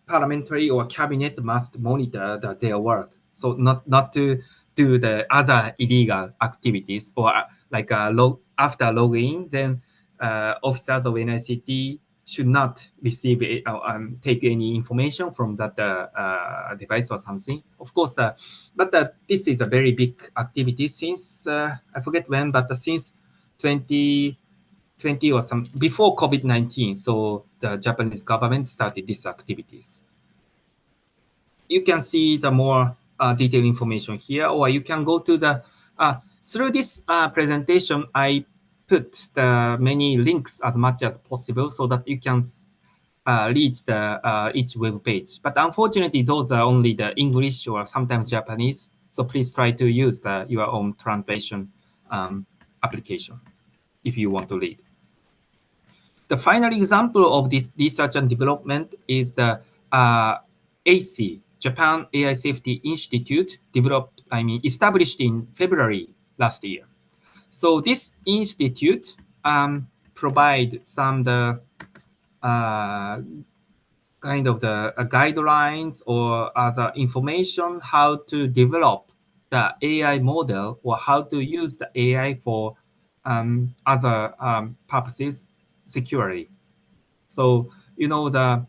parliamentary or cabinet must monitor their work, so not to do the other illegal activities or like after logging, then officers of NICT should not receive take any information from that device or something. Of course, but this is a very big activity since I forget when, but since 2020 or some before COVID-19. So the Japanese government started these activities. You can see the more detailed information here, or you can go to the, through this presentation, I put the many links as much as possible so that you can read the each web page. But unfortunately, those are only the English or sometimes Japanese. So please try to use your own translation application if you want to read. The final example of this research and development is the AC, Japan AI Safety Institute, established in February last year. So this institute provide some kind of the guidelines or other information how to develop the AI model or how to use the AI for other purposes securely. So, the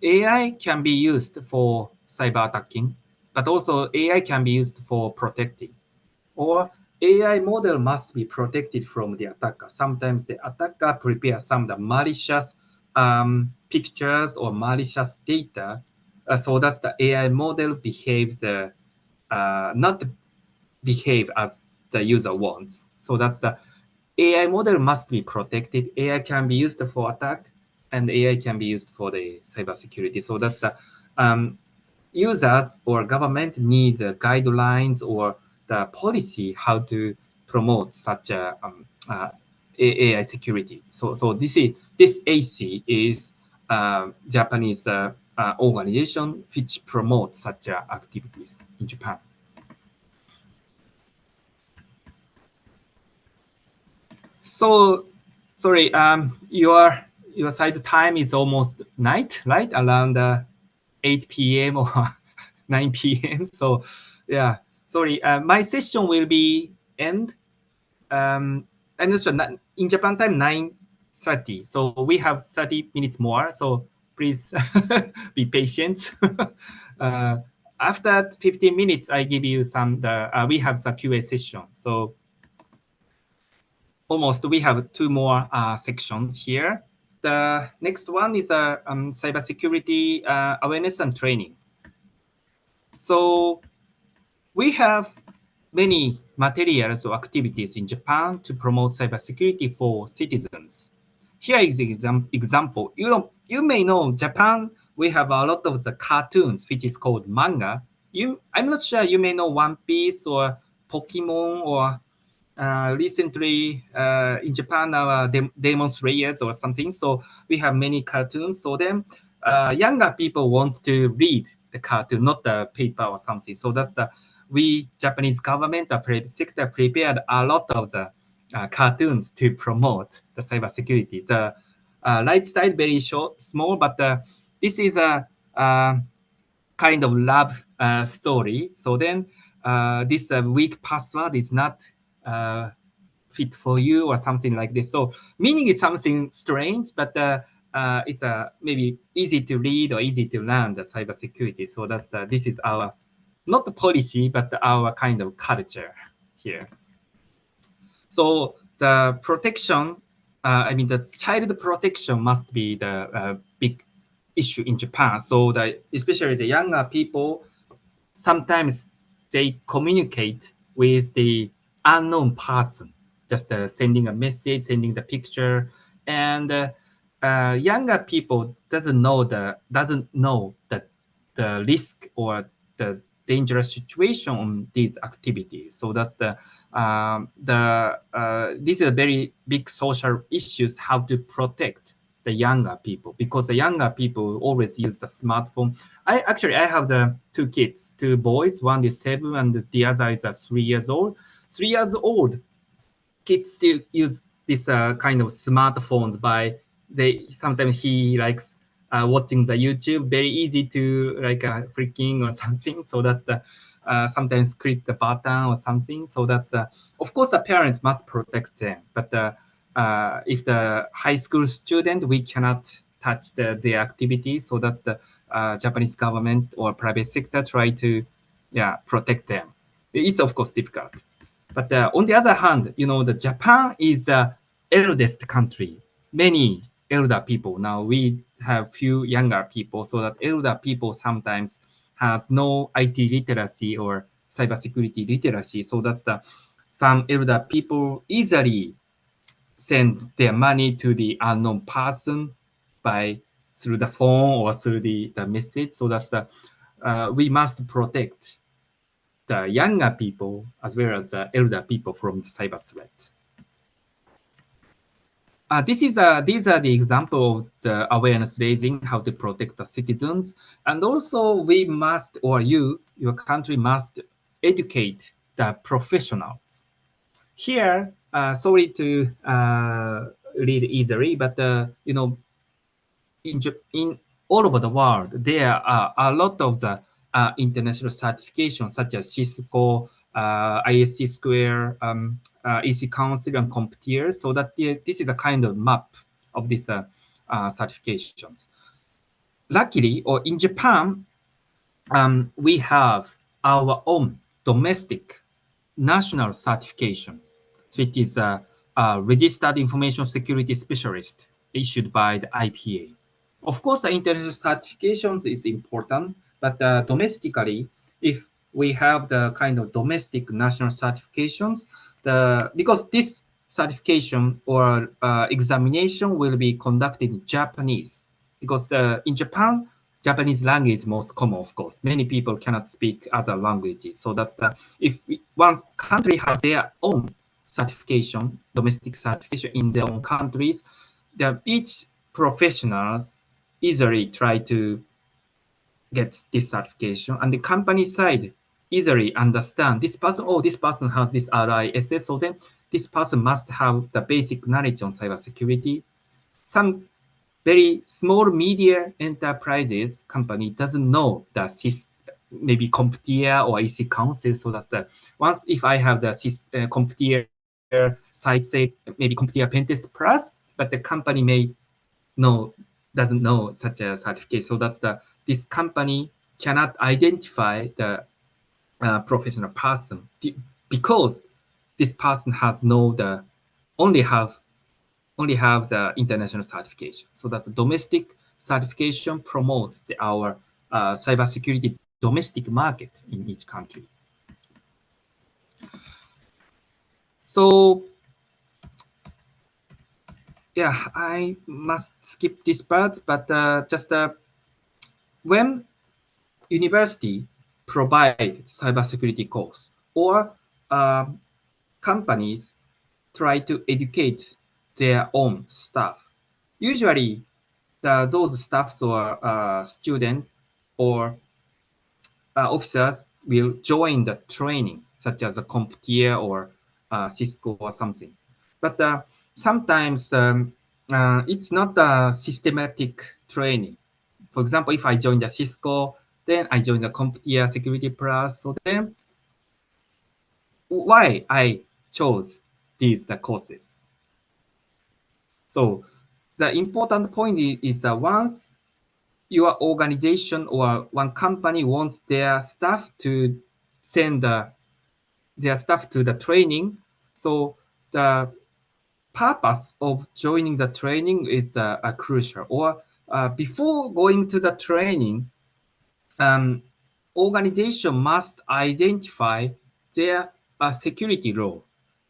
AI can be used for cyber attacking, but also AI can be used for protecting. Or AI model must be protected from the attacker. Sometimes the attacker prepares some of the malicious pictures or malicious data, so that the AI model behaves not behave as the user wants. So that's the AI model must be protected. AI can be used for attack, and AI can be used for the cybersecurity. So that's the users or government need the guidelines or the policy how to promote such a AI security. So this AC is Japanese organization which promotes such activities in Japan. So, sorry, your side time is almost night, right? Around 8 p.m. or 9 p.m. So, yeah, sorry. My session will be end. I'm not sure. In Japan time, 9:30. So we have 30 minutes more. So please be patient. uh, after 15 minutes, I give you some. We have the QA session. So almost we have two more sections here. The next one is cybersecurity awareness and training. So we have many materials or activities in Japan to promote cybersecurity for citizens. Here is the example. You may know Japan, we have a lot of the cartoons, which is called manga. I'm not sure you may know One Piece or Pokemon or recently in Japan, Demon Slayers or something. So we have many cartoons. So then younger people want to read the cartoon, not the paper or something. So that's we Japanese government, the private sector prepared a lot of the cartoons to promote the cybersecurity. The right side very short, small, but this is a kind of love story. So then this weak password is not fit for you or something like this. So meaning is something strange, but it's maybe easy to read or easy to learn the cybersecurity. So this is our not the policy, but our kind of culture here. So the protection, the child protection must be the big issue in Japan. So especially the younger people, sometimes they communicate with the unknown person, just sending a message, sending the picture, and younger people doesn't know that the risk or the dangerous situation on these activities. So that's these are very big social issues, how to protect the younger people, because the younger people always use the smartphone. I have the two kids, two boys. One is 7 and the other is 3 years old. 3 years old kids still use this kind of smartphones. Sometimes he likes watching the YouTube. Very easy to like freaking or something. So that's sometimes click the button or something. So of course the parents must protect them. But if the high school student, we cannot touch their activities. So that's the Japanese government or private sector try to protect them. It's of course difficult. But on the other hand, the Japan is the eldest country. Many elder people. Now we have few younger people, so that elder people sometimes has no IT literacy or cybersecurity literacy. So that's some elder people easily send their money to the unknown person through the phone or through the message. So that's we must protect the younger people as well as the elder people from the cyber threat. These are the example of the awareness raising, how to protect the citizens. And also we must, or your country must educate the professionals. Here, sorry to read easily, but in all over the world, there are a lot of the international certifications such as Cisco, ISC Square, EC Council, and CompTIA. So that this is a kind of map of these certifications. Luckily, or in Japan, we have our own domestic national certification, which is a registered information security specialist issued by the IPA. Of course, the international certifications is important, but domestically, if we have the kind of domestic national certifications, because this certification or examination will be conducted in Japanese, because in Japan, Japanese language is most common, of course. Many people cannot speak other languages. So that's if one country has their own certification, domestic certification in their own countries, each professionals easily try to get this certification, and the company side easily understand this person has this RISS. So then this person must have the basic knowledge on cybersecurity. Some very small media enterprises company doesn't know the maybe CompTIA or EC Council, so that once if I have the CompTIA site, say maybe CompTIA Pentest Plus, but the company doesn't know such a certificate, so that this company cannot identify the professional person because this person has only have the international certification. So that the domestic certification promotes our cybersecurity domestic market in each country. So yeah, I must skip this part, but just when university provide cybersecurity course or companies try to educate their own staff, usually those staffs or student or officers will join the training, such as a CompTIA or Cisco or something. But sometimes it's not a systematic training. For example, if I join the Cisco, then I join the CompTIA Security Plus. So then why I chose the courses? So the important point is that once your organization or one company wants their staff to send their staff to the training, so the purpose of joining the training is crucial. Or before going to the training, organization must identify their security role.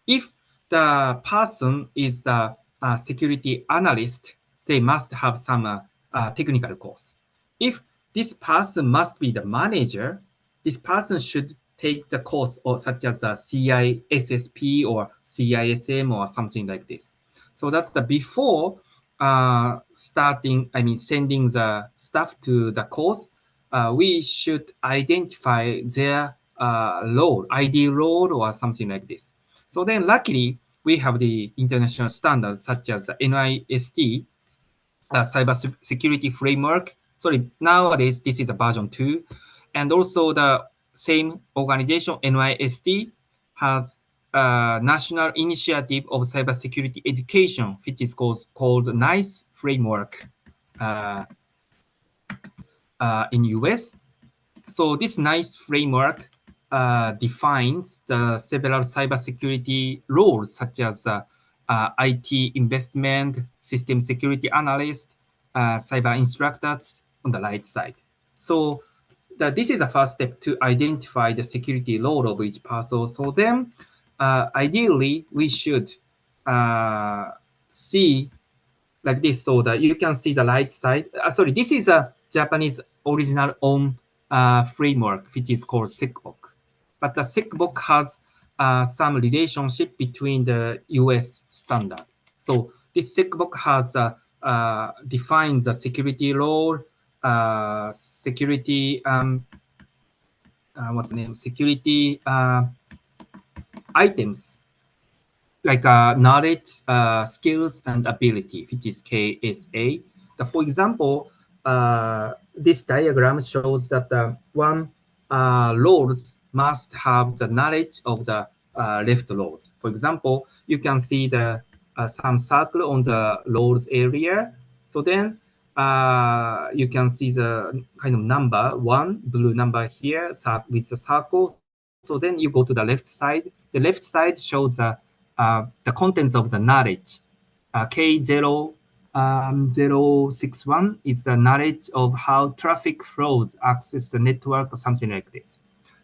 If the person is the security analyst, they must have some technical course. If this person must be the manager, this person should take the course or such as a CISSP or CISM or something like this. So that's the before sending the staff to the course, we should identify their role, ID role or something like this. So then luckily, we have the international standards such as the NIST, cyber security framework. Sorry, nowadays this is a version 2. And also the same organization, NIST, has a national initiative of cybersecurity education, which is called NICE framework in US. So this NICE framework defines the several cybersecurity roles such as IT investment, system security analyst, cyber instructors on the right side. So this is the first step to identify the security role of each person. So then ideally we should see like this so that you can see the right side. Sorry, this is a Japanese original own framework, which is called SecBook. But the SecBook has some relationship between the US standard. So this SecBook has defines the security role, security, what's the name? Security items like knowledge, skills, and ability, which is KSA. For example, this diagram shows that one roles must have the knowledge of the left roles. For example, you can see some circle on the roles area. So then you can see the kind of number 1, blue number here with the circle. So then you go to the left side. The left side shows the contents of the knowledge. K0061 is the knowledge of how traffic flows access the network or something like this.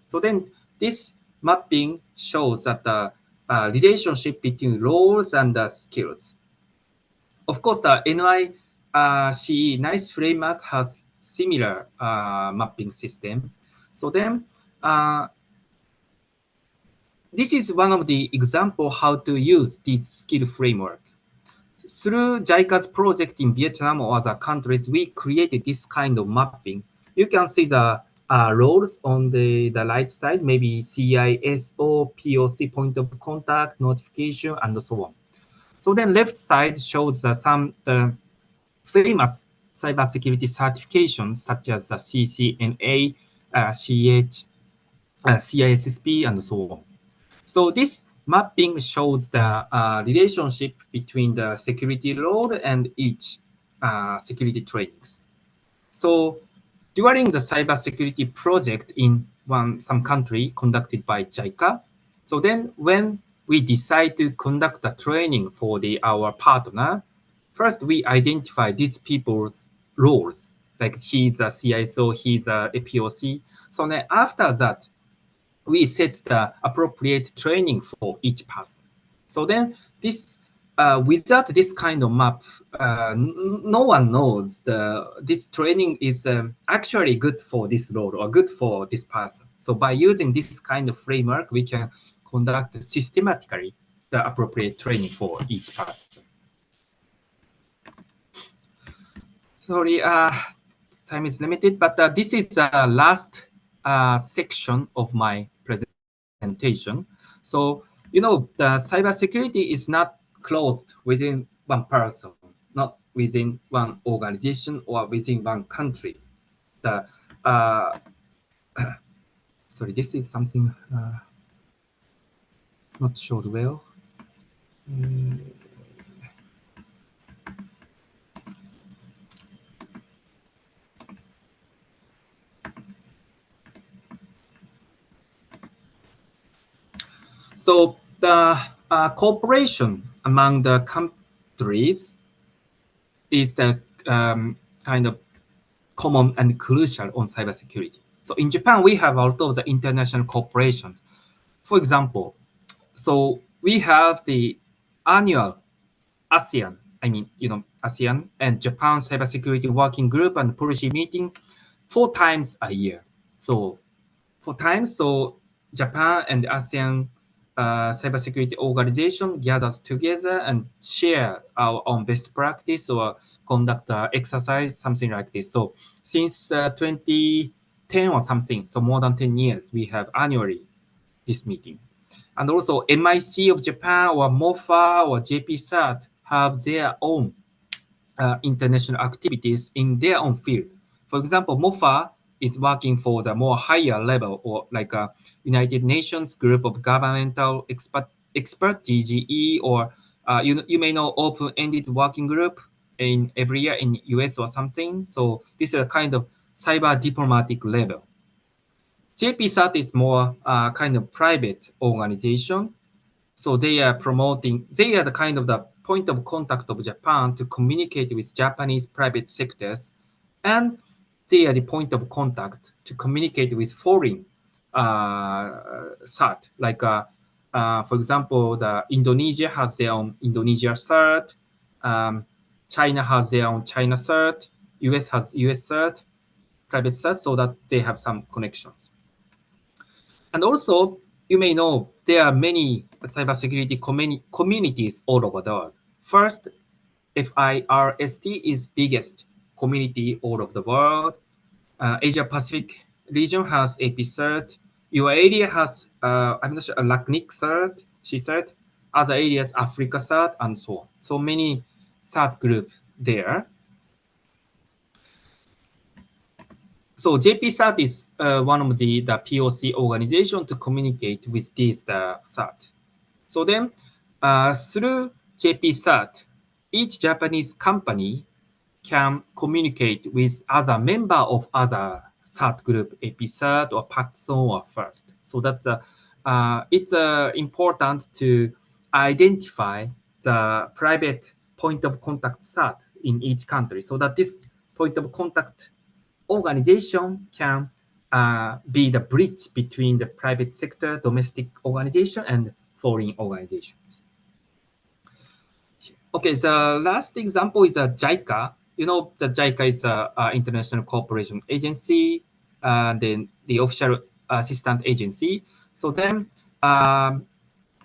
So then this mapping shows that the relationship between roles and the skills. Of course, the NICE NICE framework has similar mapping system. So then this is one of the example how to use this skill framework. Through JICA's project in Vietnam or other countries, we created this kind of mapping. You can see the roles on the right side, maybe CISO, POC, point of contact, notification, and so on. So then left side shows some famous cybersecurity certifications such as CCNA, CISSP, and so on. So this mapping shows the relationship between the security role and each security trainings. So during the cybersecurity project in some country conducted by JICA, so then when we decide to conduct a training for our partner, first we identify these people's roles, like he's a CISO, he's a POC. So then after that, we set the appropriate training for each person. So then this, without this kind of map, no one knows this training is actually good for this role or good for this person. So by using this kind of framework, we can conduct systematically the appropriate training for each person. Sorry, time is limited, but this is the last section of my presentation. So, you know, the cybersecurity is not closed within one person, not within one organization or within one country. The sorry, this is something not showed well. So the cooperation among the countries is the kind of common and crucial on cybersecurity. So in Japan, we have a lot of the international cooperation. For example, so we have the annual ASEAN, ASEAN and Japan Cybersecurity Working Group and policy meeting 4 times a year. So 4 times, so Japan and ASEAN cybersecurity organization gathers together and share our own best practice or conduct exercise, something like this. So since 2010 or something, so more than 10 years, we have annually this meeting. And also MIC of Japan or MOFA or JPSAT have their own international activities in their own field. For example, MOFA is working for the more higher level or like a United Nations group of governmental expert GGE, or you may know open-ended working group in every year in US or something. So this is a kind of cyber diplomatic level. JPSAT is more kind of private organization. So they are the kind of the point of contact of Japan to communicate with Japanese private sectors, and they are the point of contact to communicate with foreign CERT. Like, for example, Indonesia has their own Indonesia CERT, China has their own China CERT, US has US CERT, private CERT, so that they have some connections. And also, you may know there are many cybersecurity communities all over the world. First, FIRST is biggest community all over the world. Asia Pacific region has AP CERT. Your area has, I'm not sure, LACNIC CERT, CERT. Other areas, Africa CERT, and so on. So many CERT group there. So JPSAT is one of the POC organization to communicate with these CERT. So then through JPSAT, each Japanese company can communicate with other member of other CERT group, APCERT or PAXON or FIRST. So that's it's important to identify the private point of contact CERT in each country, so that this point of contact organization can be the bridge between the private sector, domestic organization, and foreign organizations. Okay, the last example is JICA. You know, the JICA is an international cooperation agency, then the official assistant agency. So then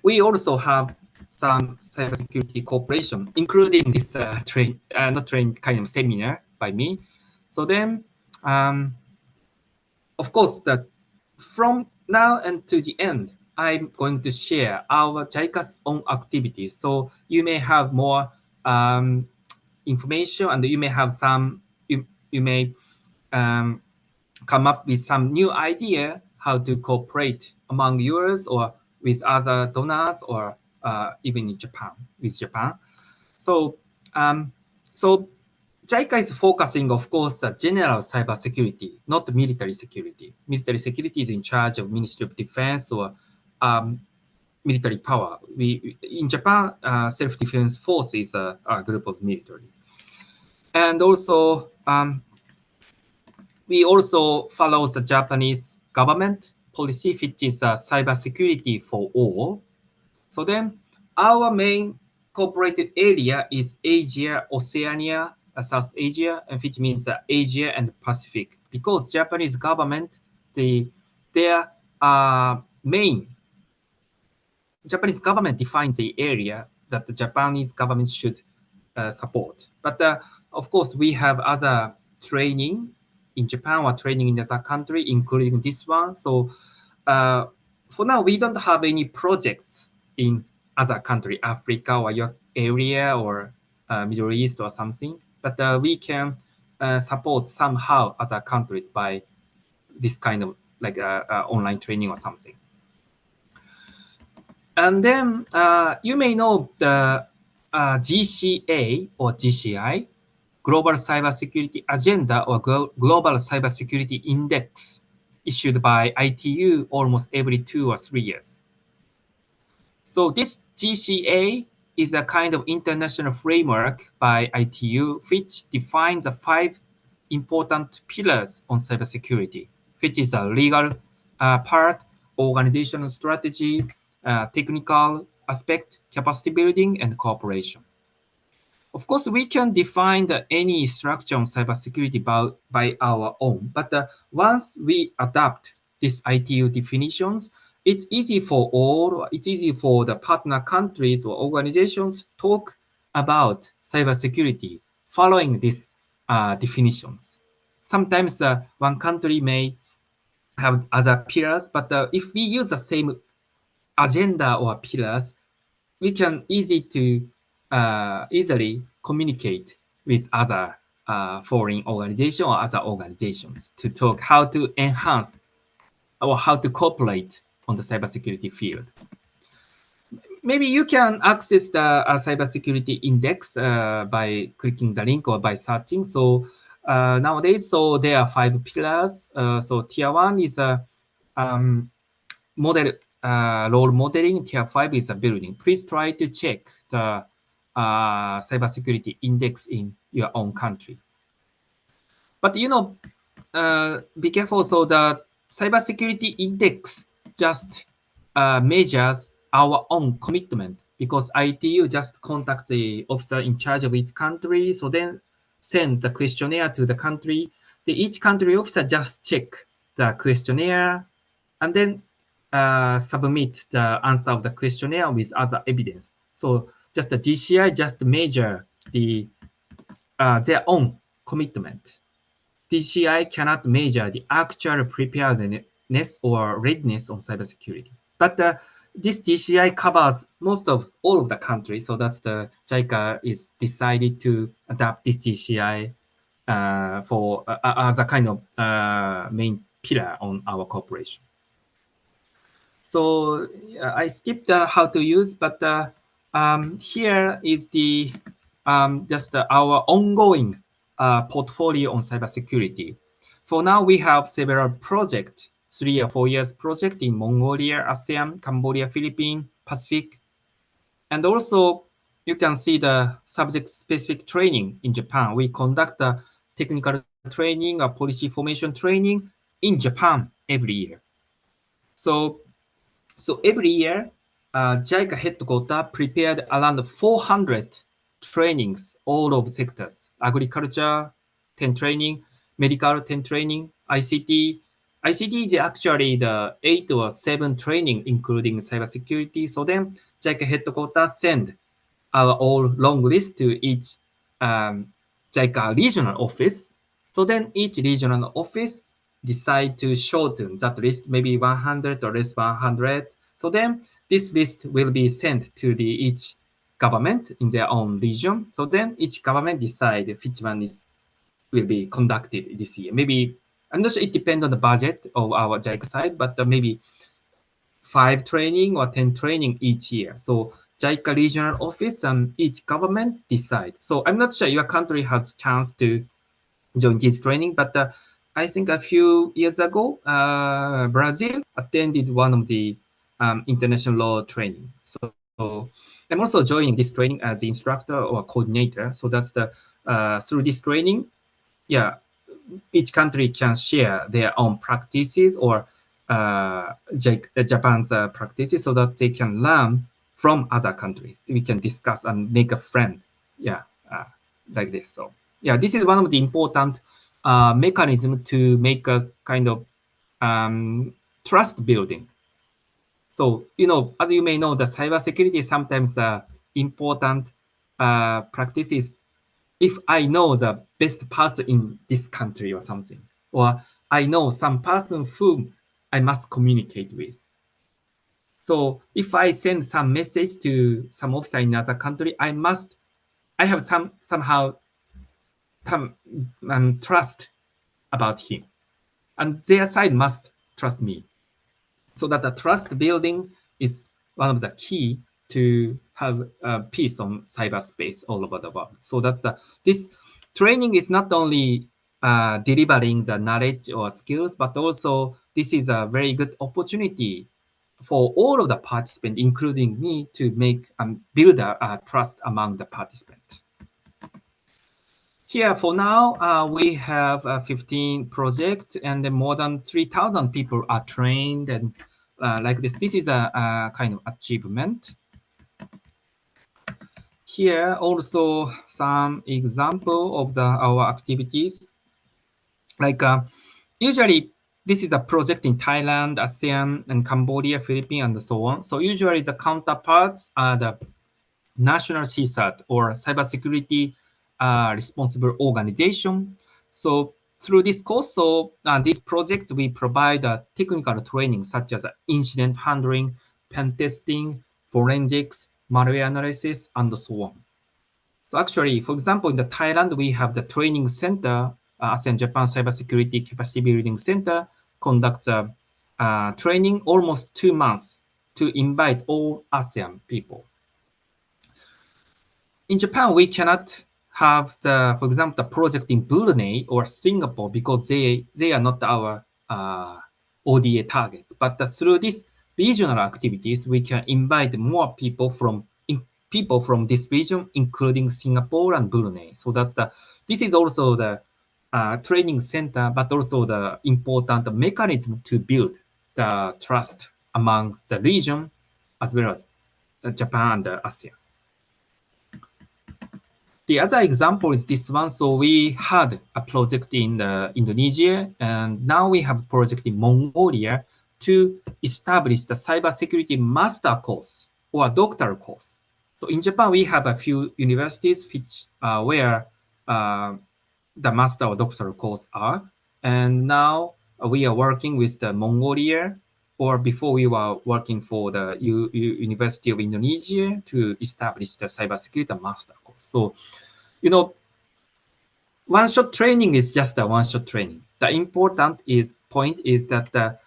we also have some cybersecurity cooperation, including this not train kind of seminar by me. So then of course, from now and to the end, I'm going to share our JICA's own activities. So you may have more information, and you may have some, you may come up with some new idea how to cooperate among yours or with other donors, or even in Japan, with Japan. So, so JICA is focusing, of course, general cybersecurity, not military security. Military security is in charge of Ministry of Defense or military power. In Japan, self-defense force is a group of military. And also, we also follow the Japanese government policy, which is cybersecurity for all. So then our main cooperated area is Asia, Oceania, South Asia, and which means Asia and Pacific. Because Japanese government, their Japanese government defines the area that the Japanese government should support. But of course, we have other training in Japan or training in other country, including this one. So for now, we don't have any projects in other country, Africa or your area or Middle East or something. But we can support somehow other countries by this kind of like online training or something. And then you may know the GCA or GCI, Global Cybersecurity Agenda or Global Cybersecurity Index, issued by ITU almost every 2 or 3 years. So this GCA is a kind of international framework by ITU, which defines the 5 important pillars on cybersecurity, which is a legal part, organizational strategy, technical aspect, capacity building, and cooperation. Of course, we can define any structure on cybersecurity by our own, but once we adopt these ITU definitions, it's easy for all, it's easy for the partner countries or organizations to talk about cybersecurity following these definitions. Sometimes one country may have other pillars, but if we use the same agenda or pillars, we can easily communicate with other foreign organizations or other organizations to talk how to enhance or how to cooperate on the cybersecurity field. Maybe you can access the cybersecurity index by clicking the link or by searching. So nowadays, so there are 5 pillars. So tier 1 is a model role modeling. Tier 5 is a building. Please try to check the cybersecurity index in your own country. But you know, be careful. So the cybersecurity index just measures our own commitment, because ITU just contact the officer in charge of each country. So then send the questionnaire to the country. Each country officer just check the questionnaire and then submit the answer of the questionnaire with other evidence. So just the GCI just measure their own commitment. GCI cannot measure the actual preparedness or readiness on cybersecurity. But this GCI covers most of all of the countries. So that's the JICA is decided to adopt this GCI for as a kind of main pillar on our cooperation. So I skipped how to use, but here is the just our ongoing portfolio on cybersecurity. For now, we have several projects, 3 or 4 years project in Mongolia, ASEAN, Cambodia, Philippines, Pacific. And also, you can see the subject-specific training in Japan. We conduct a technical training, a policy formation training in Japan every year. So every year, JICA headquarters prepared around 400 trainings, all of sectors, agriculture, 10 training, medical, 10 training, ICT. ICT is actually the 8 or 7 training, including cybersecurity. So then JICA headquarters send our all long list to each JICA regional office. So then each regional office decide to shorten that list, maybe 100 or less 100. So then this list will be sent to each government in their own region. So then each government decide which one will be conducted this year. Maybe, I'm not sure, it depends on the budget of our JICA side, but maybe 5 training or 10 training each year. So JICA regional office and each government decide. So I'm not sure your country has chance to join this training, but I think a few years ago, Brazil attended one of the international law training. So I'm also joining this training as the instructor or coordinator. So that's the through this training, yeah, each country can share their own practices or Japan's practices so that they can learn from other countries. We can discuss and make a friend, yeah, like this. So yeah, this is one of the important mechanism to make a kind of trust building. So, as you may know, the cybersecurity is sometimes important practices if I know the best person in this country or something, or I know some person whom I must communicate with. So if I send some message to some officer in another country, I have somehow trust about him, and their side must trust me. So that the trust building is one of the key to have peace on cyberspace all over the world. So this training is not only delivering the knowledge or skills, but also this is a very good opportunity for all of the participants, including me, to make build a trust among the participants. Here for now, we have 15 projects and more than 3,000 people are trained and like this. This is a kind of achievement. Here also some example of our activities. Like usually this is a project in Thailand, ASEAN, and Cambodia, Philippines, and so on. So usually the counterparts are the national CSAT or cybersecurity responsible organization. So through this course, this project, we provide technical training such as incident handling, pen testing, forensics, malware analysis, and so on. So actually, for example, in the Thailand, we have the training center, ASEAN Japan Cybersecurity Capacity Building Center, conducts training almost 2 months to invite all ASEAN people. In Japan, we cannot have for example, the project in Brunei or Singapore because they are not our ODA target. But through these regional activities, we can invite more people from this region, including Singapore and Brunei. So this is also the training center, but also the important mechanism to build the trust among the region as well as Japan and ASEAN. The other example is this one. So we had a project in Indonesia, and now we have a project in Mongolia to establish the cybersecurity master course or doctoral course. So in Japan, we have a few universities where the master or doctoral course are, and now we are working with the Mongolia, or before we were working for the University of Indonesia to establish the cybersecurity master course. So, one-shot training is just a one-shot training. The important point is that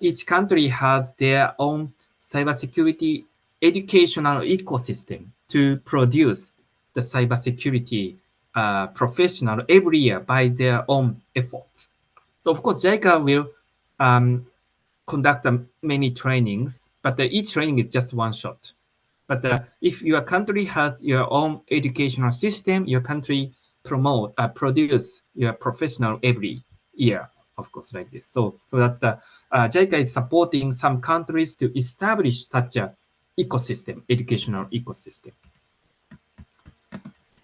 each country has their own cybersecurity educational ecosystem to produce the cybersecurity professional every year by their own efforts. So of course, JICA will conduct many trainings, but each training is just one shot. But if your country has your own educational system, your country produce your professional every year, of course, like this. So that's JICA is supporting some countries to establish such a ecosystem, educational ecosystem.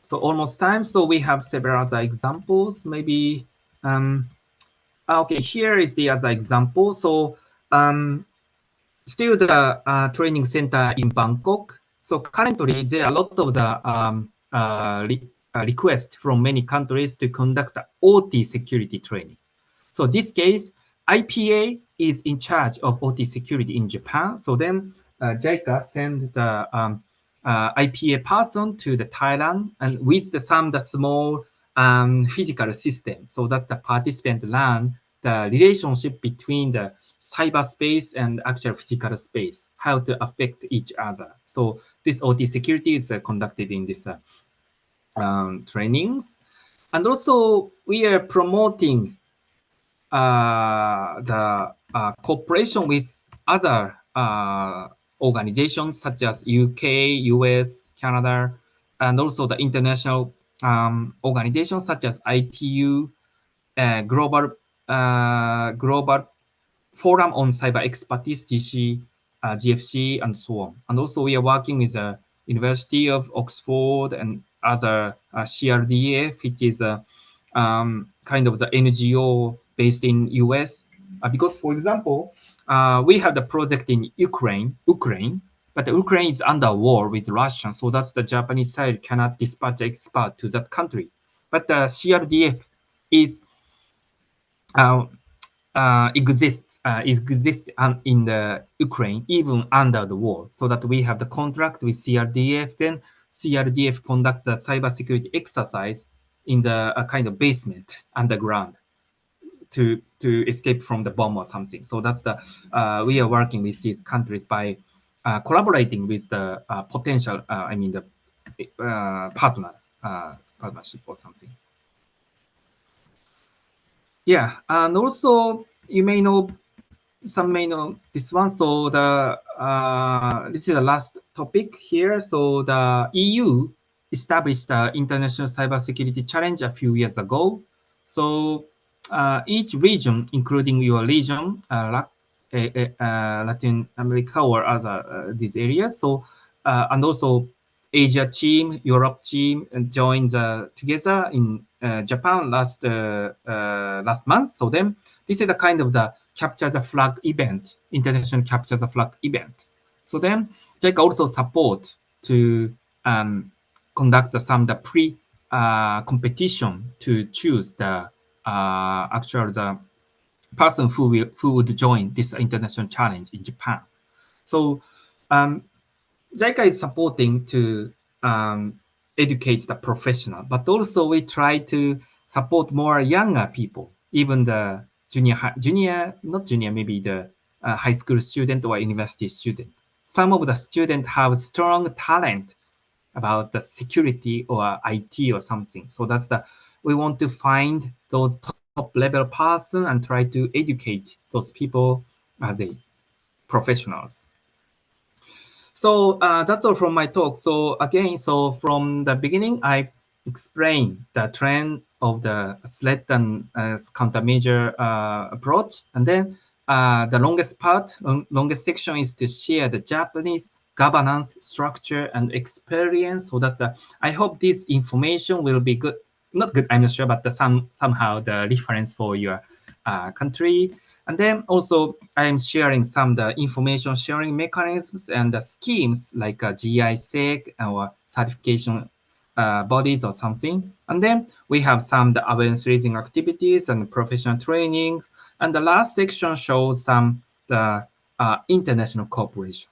So almost time. So we have several other examples. Maybe, okay, here is the other example. So still the training center in Bangkok. So currently there are a lot of the requests from many countries to conduct OT security training. So this case, IPA is in charge of OT security in Japan. So then JICA sent the IPA person to the Thailand and with the small physical system. So that's the participant learn the relationship between the cyberspace and actual physical space, how to affect each other. So this OT security is conducted in this trainings. And also we are promoting the cooperation with other organizations such as UK, US, Canada, and also the international organizations such as ITU, Global Forum on Cyber Expertise, GFC, and so on. And also we are working with the University of Oxford and other CRDF, which is kind of the NGO based in US. Because, for example, we have the project in Ukraine, but Ukraine is under war with Russia, so that's the Japanese side cannot dispatch expert to that country. But the CRDF is exists in the Ukraine even under the war, so that we have the contract with CRDF. Then CRDF conducts a cybersecurity exercise in the kind of basement underground to escape from the bomb or something. So that's the we are working with these countries by collaborating with the potential, the partnership or something. Yeah, and also you may know, some may know this one. So the this is the last topic here. So the EU established the International Cybersecurity Challenge a few years ago. So each region, including your region, Latin America or other these areas. So and also Asia team, Europe team joined together in Japan last month. So then this is the kind of the capture the flag event, international capture the flag event. So then JICA also support to conduct some the pre competition to choose the the person who would join this international challenge in Japan. So JICA is supporting to educate the professional, but also we try to support more younger people, even the not junior, maybe the high school student or university student. Some of the students have strong talent about the security or IT or something. So we want to find those top level person and try to educate those people as a professionals. So that's all from my talk. So again, so from the beginning, I explained the trend of the threat and countermeasure approach. And then the longest section is to share the Japanese governance structure and experience, so that I hope this information will be good. Not good, I'm not sure, but somehow the reference for your country. And then also I'm sharing some the information sharing mechanisms and the schemes like GISEC or certification bodies or something. And then we have some the awareness raising activities and professional training. And the last section shows some the international cooperation.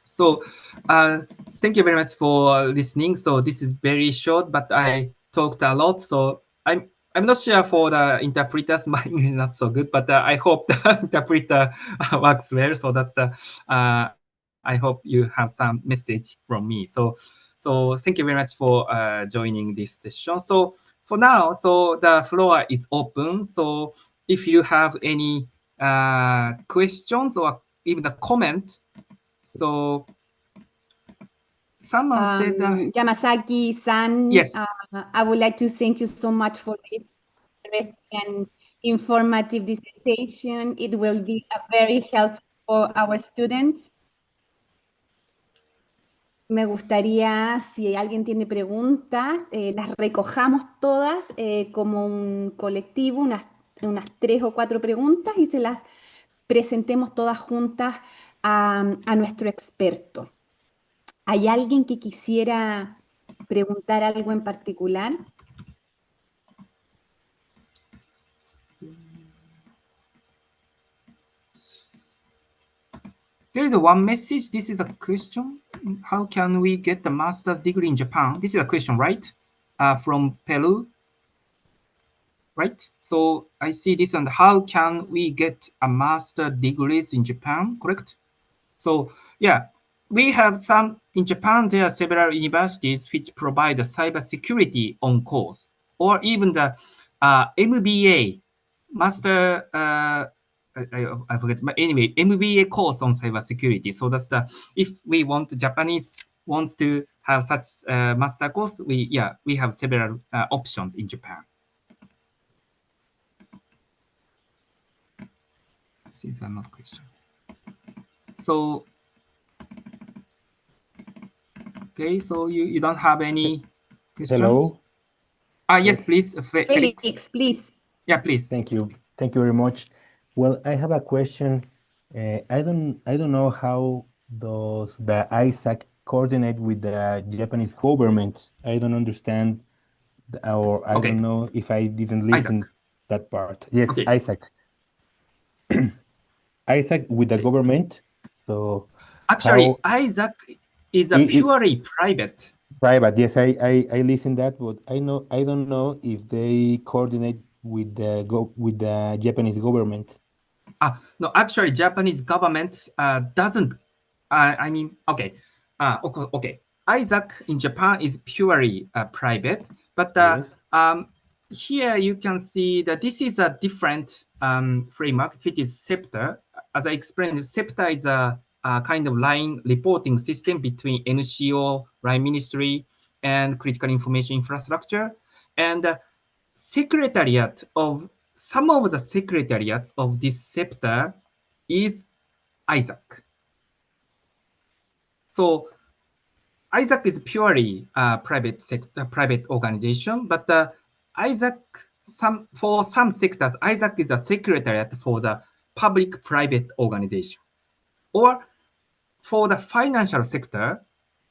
So thank you very much for listening. So this is very short, but I talked a lot. So I'm not sure for the interpreters, my English is not so good, but I hope the interpreter works well. So that's I hope you have some message from me. So thank you very much for joining this session. So for now, so the floor is open. So if you have any questions or even a comment, so someone said Yamasaki-san, yes. I would like to thank you so much for this interesting and informative dissertation. It will be very helpful for our students. Me gustaría, si alguien tiene preguntas, las recojamos todas como un colectivo, unas 3 o 4 preguntas, y se las presentemos todas juntas a nuestro experto. ¿Hay alguien que quisiera preguntar algo en particular? There is one message. This is a question. How can we get the master's degree in Japan? This is a question, right? From Peru, right? So I see this and how can we get a master degrees in Japan, correct? So yeah, we have some, in Japan, there are several universities which provide the cybersecurity on course, or even the MBA, master, I forget, but anyway, MBA course on cybersecurity. So that's the, if we want, Japanese wants to have such master course, we have several options in Japan. This is another question. So, okay, so you don't have any questions? Hello. Yes, Yes. please, Felix. Felix, please. Yeah, please. Thank you. Thank you very much. Well, I have a question. I don't know how does the ISAC coordinate with the Japanese government. I don't understand, or I Okay. don't know if I didn't listen Isaac. that part. Yes, Okay. ISAC. ISAC with the Okay. government. So Actually, how Isaac is a purely private. private? Yes, I listen that, but I don't know if they coordinate with the Japanese government. No, actually, Japanese government doesn't. I mean, okay, okay. Isaac in Japan is purely private, but Yes. here you can see that this is a different framework, which is SEPTA. As I explained, SEPTA is a kind of line reporting system between NCO, line ministry, and critical information infrastructure. And secretariat of some of the secretariats of this SEPTA is Isaac. So Isaac is purely private organization, but Isaac, for some sectors, Isaac is a secretariat for the public-private organization. Or for the financial sector,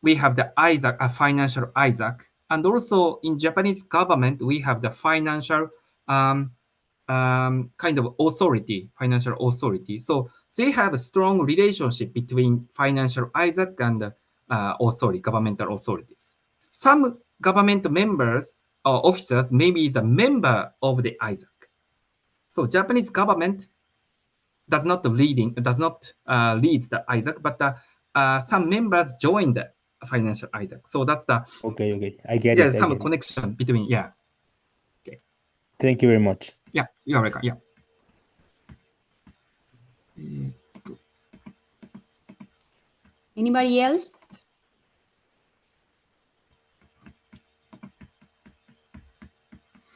we have the Isaac, a financial Isaac, and also in Japanese government, we have the financial kind of authority, financial authority. So they have a strong relationship between financial Isaac and authority, governmental authorities. Some government members or officers may be the member of the Isaac. So Japanese government does not lead the Isaac, but some members join the financial Isaac. So that's the Okay. I get it. I some get it. connection between Thank you very much. Yeah, you're welcome. Yeah. Anybody else?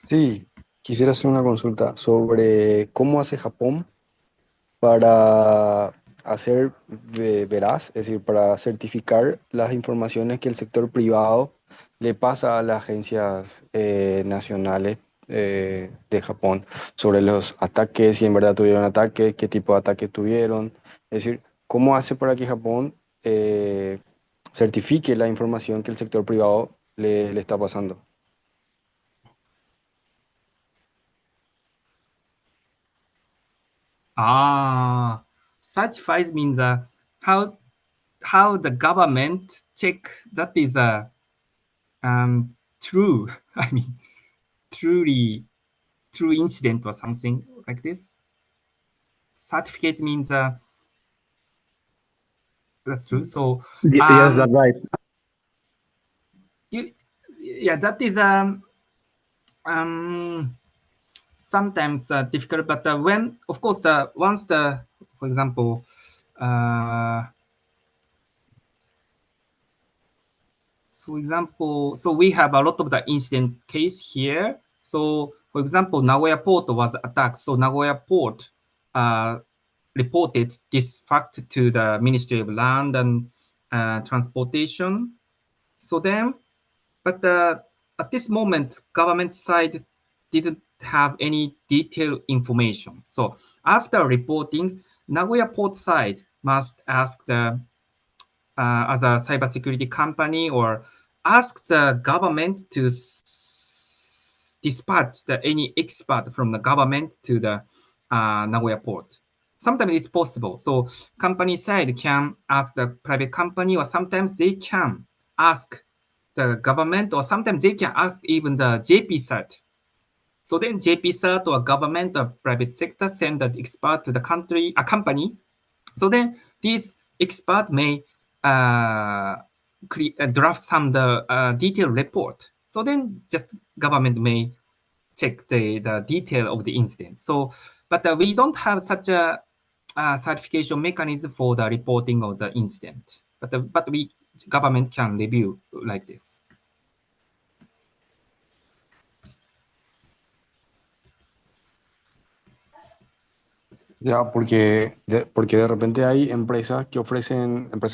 Sí, quisiera hacer una consulta sobre cómo hace Japón para hacer veraz, es decir, para certificar las informaciones que el sector privado le pasa a las agencias nacionales de Japón sobre los ataques, si en verdad tuvieron ataques, qué tipo de ataques tuvieron. Es decir, cómo hace para que Japón certifique la información que el sector privado le está pasando. Certifies means how the government check that is a true. I mean, truly true incident or something like this. Certificate means that's true. So Yes, that's right. That is sometimes difficult, but when, of course, for example, so we have a lot of the incident case here. So, for example, Nagoya Port was attacked. So Nagoya Port reported this fact to the Ministry of Land and Transportation. So then, but at this moment, government side didn't have any detailed information. So after reporting, Nagoya Port side must ask the as a cybersecurity company or ask the government to dispatch any expert from the government to the Nagoya Port. sometimes it's possible. So company side can ask the private company, or sometimes they can ask the government, or sometimes they can ask even the JP side. So then JP side or government or private sector send the expert to the company. So then these expert may draft some detailed report. So then just government may check the detail of the incident. So, but we don't have such a certification mechanism for the reporting of the incident. But we government can review like this. Ya, porque de repente hay empresas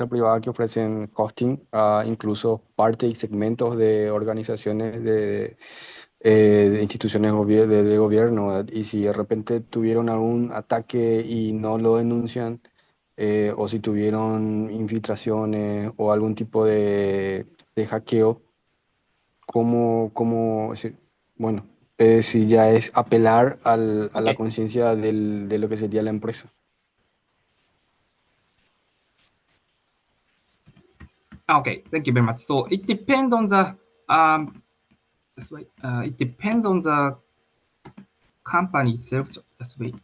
privadas que ofrecen hosting a incluso parte y segmentos de organizaciones de instituciones de gobierno, ¿verdad? Y si de repente tuvieron algún ataque y no lo denuncian, o si tuvieron infiltraciones o algún tipo de hackeo, es decir, bueno, si ya es apelar a la Okay. conciencia de lo que sería la empresa. Okay, thank you very much. So it depends on the that's right. It depends on the company itself. So that's right.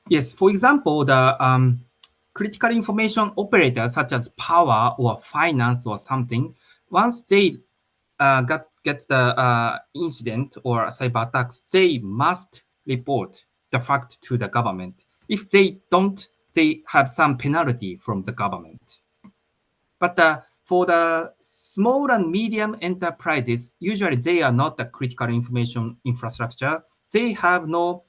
Yes, for example, the critical information operators such as power or finance or something, once they get the incident or cyber attacks, they must report the fact to the government. If they don't, they have some penalty from the government. But for the small and medium enterprises, usually they are not the critical information infrastructure. They have no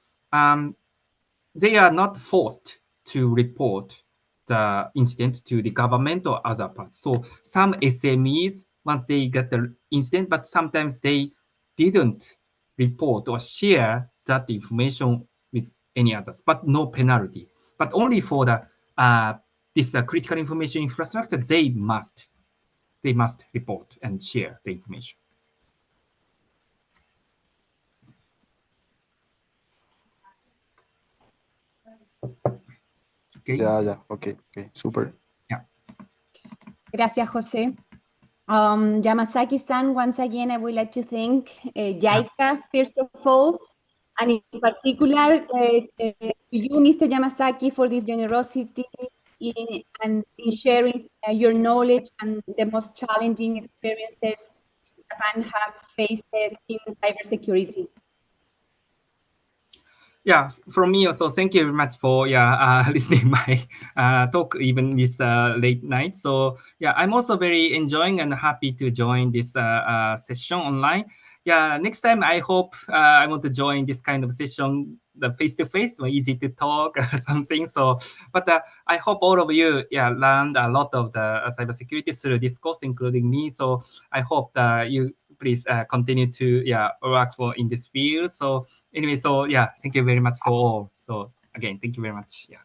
they are not forced to report the incident to the government or other parts. So some SMEs, once they get the incident, but sometimes they didn't report or share that information with any others, but no penalty. But only for the this critical information infrastructure, they must report and share the information. Okay. Ya, ok, súper. Yeah. Gracias, José. Yamasaki-san, once again, I would like to thank JICA, first of all, and in particular to you, Mr. Yamasaki, for this generosity and in sharing your knowledge and the most challenging experiences Japan has faced in cybersecurity. Yeah, from me also, thank you very much for listening my talk even this late night. So yeah, I'm also very enjoying and happy to join this session online. Yeah, next time I hope I want to join this kind of session, the face-to-face, easy to talk something. So, but I hope all of you learned a lot of the cybersecurity through this course, including me. So I hope that you please continue to work in this field. So anyway, so yeah, thank you very much for all. So again, thank you very much. Yeah.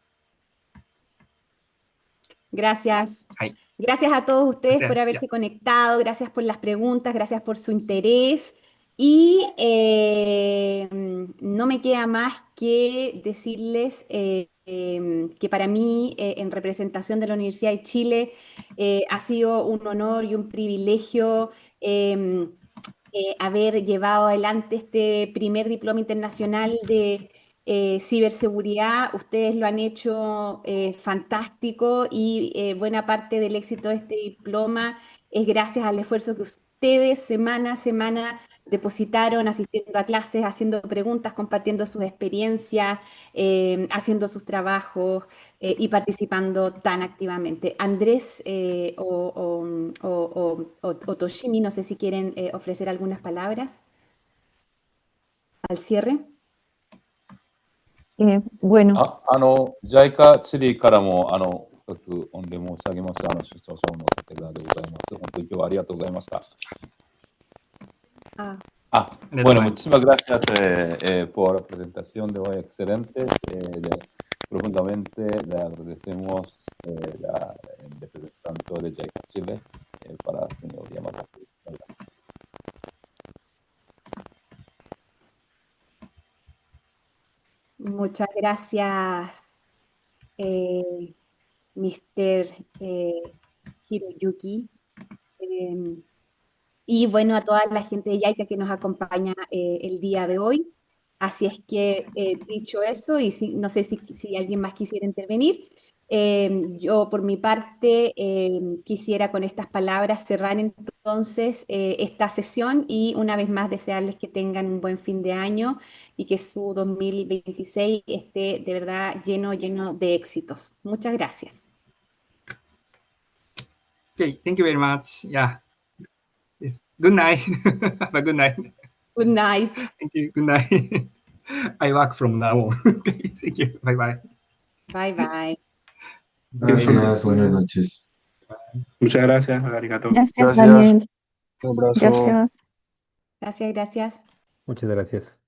Gracias. Hi. Gracias a todos ustedes Gracias, por haberse conectado, gracias por las preguntas, gracias por su interés. Y no me queda más que decirles que para mí, en representación de la Universidad de Chile, ha sido un honor y un privilegio haber llevado adelante este primer diploma internacional de ciberseguridad. Ustedes lo han hecho fantástico y buena parte del éxito de este diploma es gracias al esfuerzo que ustedes semana a semana depositaron asistiendo a clases, haciendo preguntas, compartiendo sus experiencias, haciendo sus trabajos y participando tan activamente. Andrés o Toshimi, no sé si quieren ofrecer algunas palabras al cierre. bueno, JICA ツリーからも、深く御礼申し上げます。出張者の方でございます。本当に今日はありがとうございました。Bueno, muchísimas gracias por la presentación de hoy, excelente. Profundamente le agradecemos el representante de JICA Chile para el señor Yamazaki. Muchas gracias, Mr. Hiroyuki. Em, Y bueno, a toda la gente de Yaika que nos acompaña el día de hoy. Así es que, dicho eso, y no sé si alguien más quisiera intervenir, yo por mi parte quisiera con estas palabras cerrar entonces esta sesión y una vez más desearles que tengan un buen fin de año y que su 2026 esté de verdad lleno, lleno de éxitos. Muchas gracias. Okay, thank you very much. Yeah. Yes. Good night. Have a good night. Good night. Thank you. Good night. I work from now on. Okay, thank you. Bye bye. Bye bye. Personas, buenas noches. Muchas gracias, arigato. Gracias, Gracias. Daniel. Un abrazo. Gracias. Gracias, gracias. Muchas gracias.